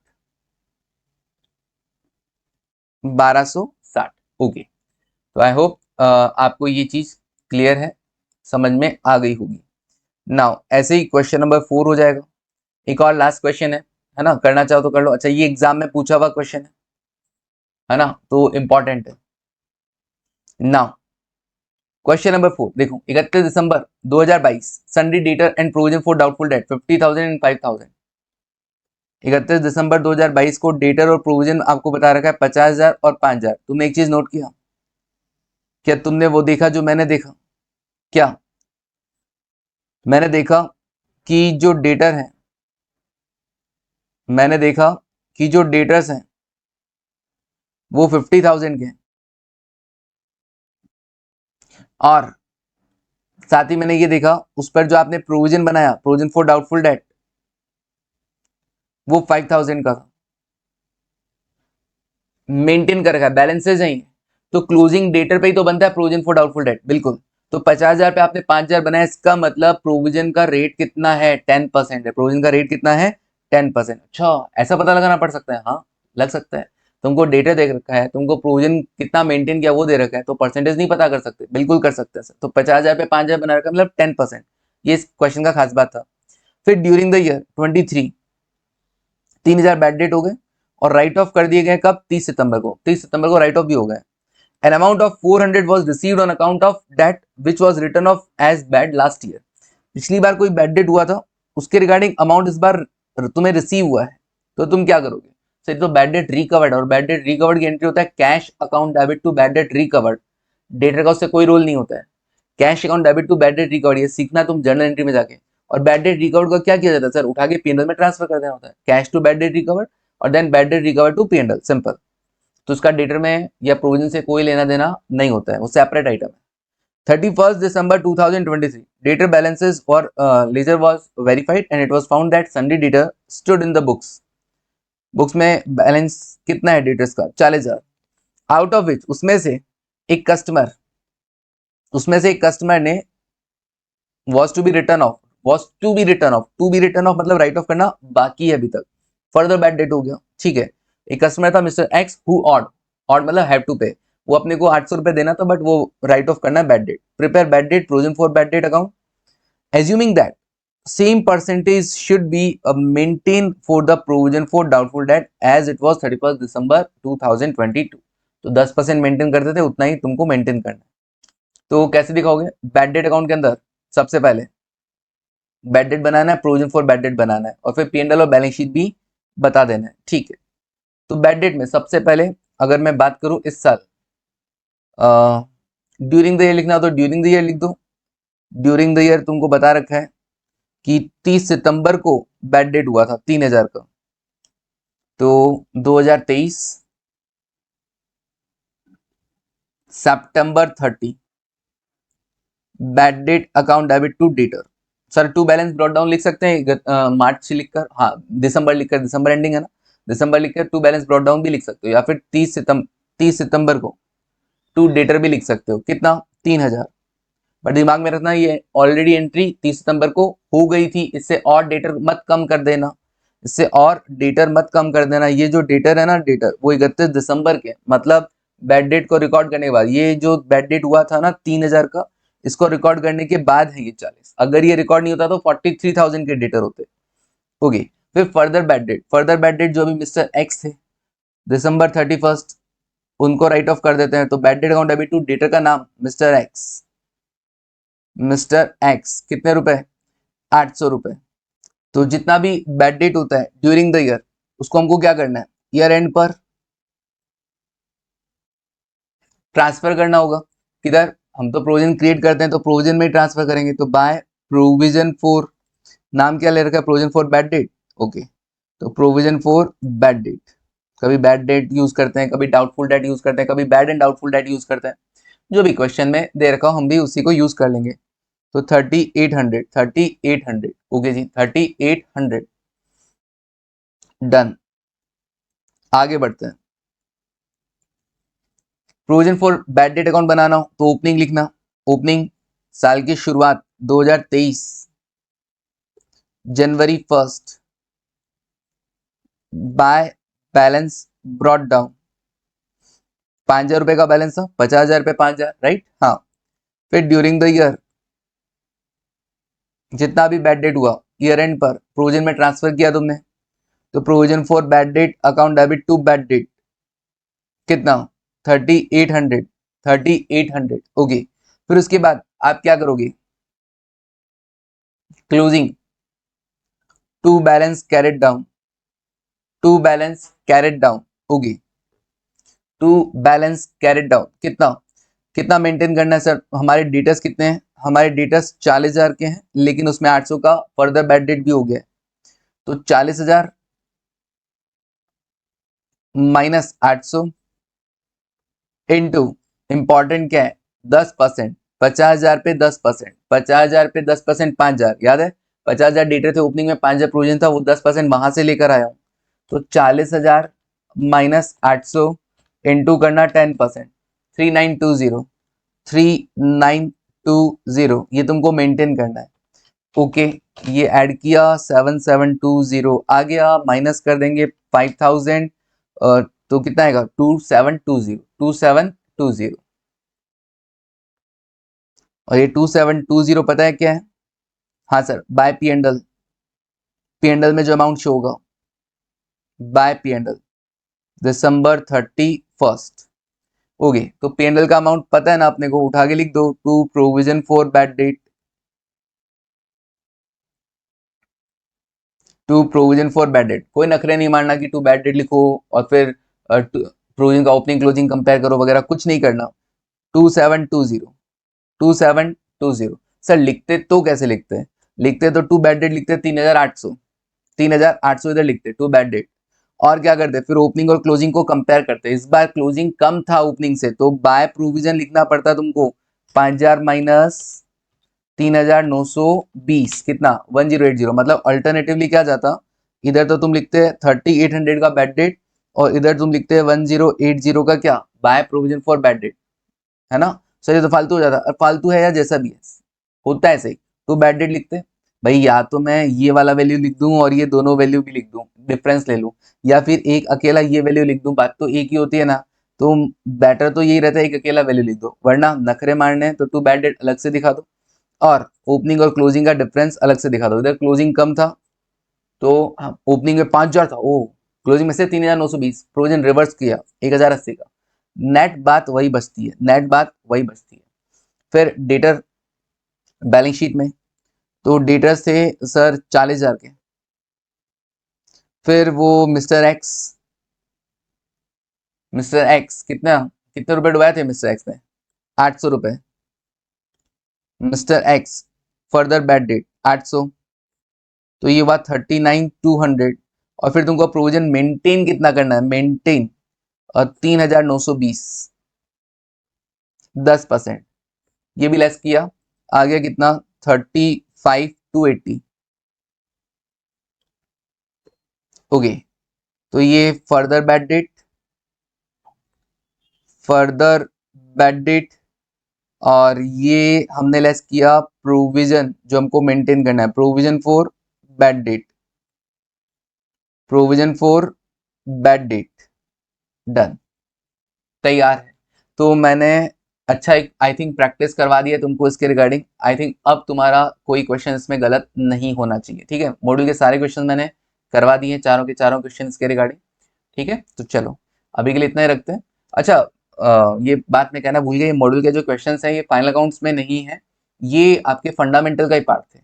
1260। ओके, तो आई होप आपको ये चीज क्लियर है, समझ में आ गई होगी। नाउ ऐसे ही क्वेश्चन नंबर 4 हो जाएगा। एक और लास्ट क्वेश्चन है ना? करना चाहो तो कर लो। अच्छा, ये एग्जाम में पूछा हुआ क्वेश्चन है ना, तो इंपॉर्टेंट है। नाउ क्वेश्चन नंबर 4 देखो, 31 December 2022 सन्डी debtor and provision for doubtful date 50,000 and 5,000। 31 December 2022 को डेटर और प्रोविजन आपको बता रखा है 50,000 और 5,000। तुमने एक चीज नोट किया क्या? तुमने वो देखा जो मैंने देखा क्या? मैंने देखा कि जो डेटर है, मैंने देखा कि जो डेटर्स हैं वो 50,000 के हैं, और साथ ही मैंने ये देखा उस पर जो आपने प्रोविजन बनाया, प्रोविजन फॉर डाउटफुल डेट, वो 5,000 का था। मेंटेन कर रखा है, बैलेंसेज नहीं है, तो क्लोजिंग डेटर पे ही तो बनता है प्रोविजन फॉर डाउटफुल डेट। बिल्कुल, तो 50,000 पे आपने 5,000 बनाया, इसका मतलब प्रोविजन का रेट कितना है? 10% है। प्रोविजन का रेट कितना है? 10%। अच्छा, ऐसा पता लगाना पड़ सकता है? हाँ, लग सकता है। तुमको डेटा दे रखा है, तुमको प्रोविजन कितना मेंटेन किया वो दे रखा है, तो परसेंटेज नहीं पता कर सकते? बिल्कुल कर सकते हैं सर। तो 50,000 पे 5,000 बना रखा मतलब 10%। ये इस क्वेश्चन का खास बात था। फिर during the year 23 3,000 bad debt हो गए और राइट ऑफ कर दिए गए कब? 30 सितंबर को। 30 सितंबर को राइट ऑफ भी हो गए। An amount of 400 was received on account of debt which was written off as bad last year. पिछली बार कोई बैड डेट हुआ था, उसके रिगार्डिंग अमाउंट इस बार तुम्हें रिसीव हुआ है, तो तुम क्या करोगे? सर तो बैड डेट रिकवर्ड, और बैड डेट रिकवर्ड की एंट्री होता है cash account debit to bad debt recovered. Debtor का उससे कोई रोल नहीं होता है। Cash account debit to bad debt recovered, ये सीखना तुम जर्नल एंट्री में जाके। और बैड डेट रिकवर्ड का क्या किया जाता है सर? उठा के पीएनएल में ट्रांसफर कर देना होता है। Cash to bad debt recovered और then bad debt recover to P&L, simple. तो उसका डेटर में या प्रोविजन से कोई लेना देना नहीं होता है, वो सेपरेट आइटम है। 31st December 2023 debtor balances for ledger was verified and it was found that sundry debtor stood in the books में बैलेंस कितना है डेटर्स का, 40,000। आउट ऑफ विच उसमें से एक कस्टमर ने was to be written off मतलब राइट ऑफ करना बाकी है अभी तक, फर्दर बैड डेट हो गया, ठीक है। एक कस्टमर था मिस्टर एक्स हु ऑड मतलब हैव टू पे, वो अपने को 800 रुपए देना था बट वो राइट ऑफ करना है bad debt. Prepare bad debt provision for bad debt account, assuming that same percentage should be maintain for the provision for doubtful debt as it was 31 December 2022। तो 10% मेंटेन करते थे, उतना ही तुमको maintain करना है। तो कैसे दिखाओगे बैड डेट अकाउंट के अंदर, सबसे पहले बैड डेट बनाना है, प्रोविजन फॉर बैड डेट बनाना है और फिर P&L और बैलेंस शीट भी बता देना है, ठीक है। तो बैड डेट में सबसे पहले अगर मैं बात करूं इस साल, ड्यूरिंग द ईयर लिखना हो तो ड्यूरिंग द ईयर लिख दो। ड्यूरिंग द ईयर तुमको बता रखा है कि 30 सितंबर को बैड डेट हुआ था 3,000 का, तो 2023 September 30 bad debt account debit to debtor. Sir to balance brought down लिख सकते हैं मार्च लिखकर, हाँ दिसंबर लिखकर, दिसंबर एंडिंग है ना, दिसंबर लिखकर टू बैलेंस ब्रॉट डाउन भी लिख सकते हो, या फिर 30 सितंबर को टू डेटर भी लिख सकते हो। कितना, 3,000। बट दिमाग में रखना ये ऑलरेडी एंट्री 30 सितंबर को हो गई थी, इससे और डेटर मत कम कर देना, इससे और डेटर मत कम कर देना। ये जो डेटर है ना, डेटर वो 31 दिसंबर के, मतलब बैड डेट को रिकॉर्ड करने के बाद, ये जो बैड डेट हुआ था ना 3,000 का, इसको रिकॉर्ड करने के बाद है ये 40। अगर ये रिकॉर्ड नहीं होता तो 43,000 के डेटर होते। ओके, फिर फर्दर बैड डेट जो भी मिस्टर एक्स थे दिसंबर 31, उनको राइट ऑफ कर देते हैं। तो bad debt account debit to debtor का नाम मिस्टर एक्स कितने रुपए, 800 रुपए। तो जितना भी बैड डेट होता है ड्यूरिंग द ईयर, उसको हमको क्या करना है, ईयर एंड पर ट्रांसफर करना होगा। किधर, हम तो प्रोविजन क्रिएट करते हैं तो प्रोविजन में ट्रांसफर करेंगे। तो बाय प्रोविजन फॉर, नाम क्या ले रखा है, provision for bad date. Okay, तो प्रोविजन फॉर बैड डेट, कभी बैड डेट यूज करते हैं, कभी डाउटफुल डेट यूज करते हैं, कभी bad and doubtful date use करते हैं, जो भी क्वेश्चन में दे रखा हो हम भी उसी को यूज कर लेंगे। तो 3800 ओके जी, 3800 डन। आगे बढ़ते हैं। Provision for bad debt account बनाना हो तो ओपनिंग लिखना, ओपनिंग साल की शुरुआत 2023 जनवरी 1 बाय बैलेंस ब्रॉट डाउन, 5,000 रुपए का बैलेंस था, 50,000 पे 5,000, राइट, हाँ। फिर ड्यूरिंग द ईयर जितना भी बैड डेट हुआ ईयर एंड पर प्रोविजन में ट्रांसफर किया तुमने, तो provision for bad debt account debit to bad debt कितना, 3800 ओके। फिर उसके बाद आप क्या करोगे, closing to balance carried down okay, to balance carried down कितना कितना मेंटेन करना है सर। हमारे डेटर्स कितने हैं, हमारे डेटर्स 40,000 के हैं, लेकिन उसमें 800 का फर्दर बैड डेट भी हो गया, तो 40,000 माइनस 800 इंटू इंपॉर्टेंट क्या है 10%, 50,000 पे 10%, 50,000 पे 10% 5,000, याद है 50,000 डेटर थे ओपनिंग में, 5,000 प्रोविजन था, वो 10% वहां से लेकर आया हूं। तो 40,000 माइनस 800 इंटू करना 10%, 3920 ये तुमको मेंटेन करना है। ओके, ये ऐड किया 7720 आ गया, माइनस कर देंगे 5,000 तो कितना आएगा 2720 और ये 2720 पता है क्या है, हाँ सर बाय P&L में जो अमाउंट शो होगा बाय P&L दिसंबर 31। ओके, तो P&L का अमाउंट पता है ना अपने को, उठा के लिख दो, to provision for bad debt, to provision for bad debt. कोई नखरे नहीं मारना कि टू बैड डेट लिखो और फिर प्रोविजन का ओपनिंग क्लोजिंग कंपेयर करो वगैरह, कुछ नहीं करना। 2720 सर लिखते तो कैसे लिखते हैं, लिखते तो टू बैड डेट लिखते 3,800 इधर लिखते टू बैड डेट, और क्या करते, फिर ओपनिंग और क्लोजिंग को कंपेयर करते। इस बार क्लोजिंग कम था ओपनिंग से, तो बाय प्रोविजन लिखना पड़ता तुमको 5000 माइनस 3920 कितना 1080, मतलब अल्टरनेटिवली क्या जाता, इधर तो तुम लिखते 3800 का बैड डेट और इधर तुम लिखते 1080 का क्या by provision for bad debt, है ना। सर ये तो फालतू हो जाता, और फालतू है या जैसा भी है होता है सही, तो बैड डेट लिखते भाई, या तो मैं ये वाला वैल्यू लिख दूं और ये दोनों वैल्यू भी लिख दूं, डिफरेंस ले लूं, या फिर एक अकेला ये वैल्यू लिख दूं, बात तो एक ही होती है ना। तो बेटर तो यही रहता है एक अकेला वैल्यू लिख दो, वरना नखरे मारने हैं तो टू बैड डेट अलग से दिखा दो और ओपनिंग और क्लोजिंग का डिफरेंस अलग से दिखा दो। इधर क्लोजिंग कम था तो ओपनिंग में 5000 था, ओ क्लोजिंग में से 3920, प्रोविजन रिवर्स किया 1080 का, नेट बात वही बचती है, नेट बात वही बचती है। फिर डेटर बैलेंस शीट में, तो डेटर से सर 40,000 के, फिर वो मिस्टर एक्स कितना, कितने रुपए डुबाए थे मिस्टर एक्स ने, 800 रुपए। Mister x further bad date 800, तो ये हुआ 39,200, और फिर तुमको प्रोविजन मेंटेन कितना करना है, मेंटेन 3,920, 10%, ये भी लेस किया, आ गया कितना 35,280। ओके, तो ये फर्दर बैड डेट और ये हमने लेस किया प्रोविजन जो हमको मेंटेन करना है, provision for bad debt, provision for bad date, done, तैयार है। तो मैंने अच्छा एक आई थिंक प्रैक्टिस करवा दिया तुमको इसके रिगार्डिंग। आई थिंक अब तुम्हारा कोई क्वेश्चन इसमें गलत नहीं होना चाहिए, ठीक है। मॉड्यूल के सारे क्वेश्चन मैंने करवा दिए, चारों के चारों क्वेश्चन इसके रिगार्डिंग, ठीक है। तो चलो अभी के लिए इतना ही रखते हैं। अच्छा ये बात मैं कहना भूल गया, ये मॉड्यूल के जो क्वेश्चंस हैं ये फाइनल अकाउंट्स में नहीं है, ये आपके फंडामेंटल का ही पार्ट थे।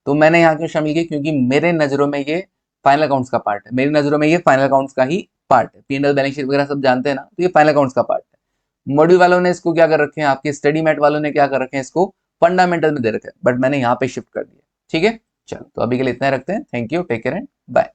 तो मैंने यहाँ क्यों शामिल किया, क्योंकि मेरे नज़रों में ये फाइनल अकाउंट्स का पार्ट है, मेरी नज़रों में ये फाइनल अकाउंट्स का ही पार्ट है। P&L बैलेंस शीट वगैरह सब जानते हैं ना, तो ये फाइनल अकाउंट्स का पार्ट है। मॉड्यूल वालों ने इसको क्या कर रखे हैं, आपके स्टडी मैट वालों ने क्या कर रखे हैं, इसको फंडामेंटल में दे रखे हैं, बट मैंने यहाँ पे शिफ्ट कर दिया, ठीक है। चलो तो अभी के लिए इतना ही रखते हैं, thank you, take care and bye.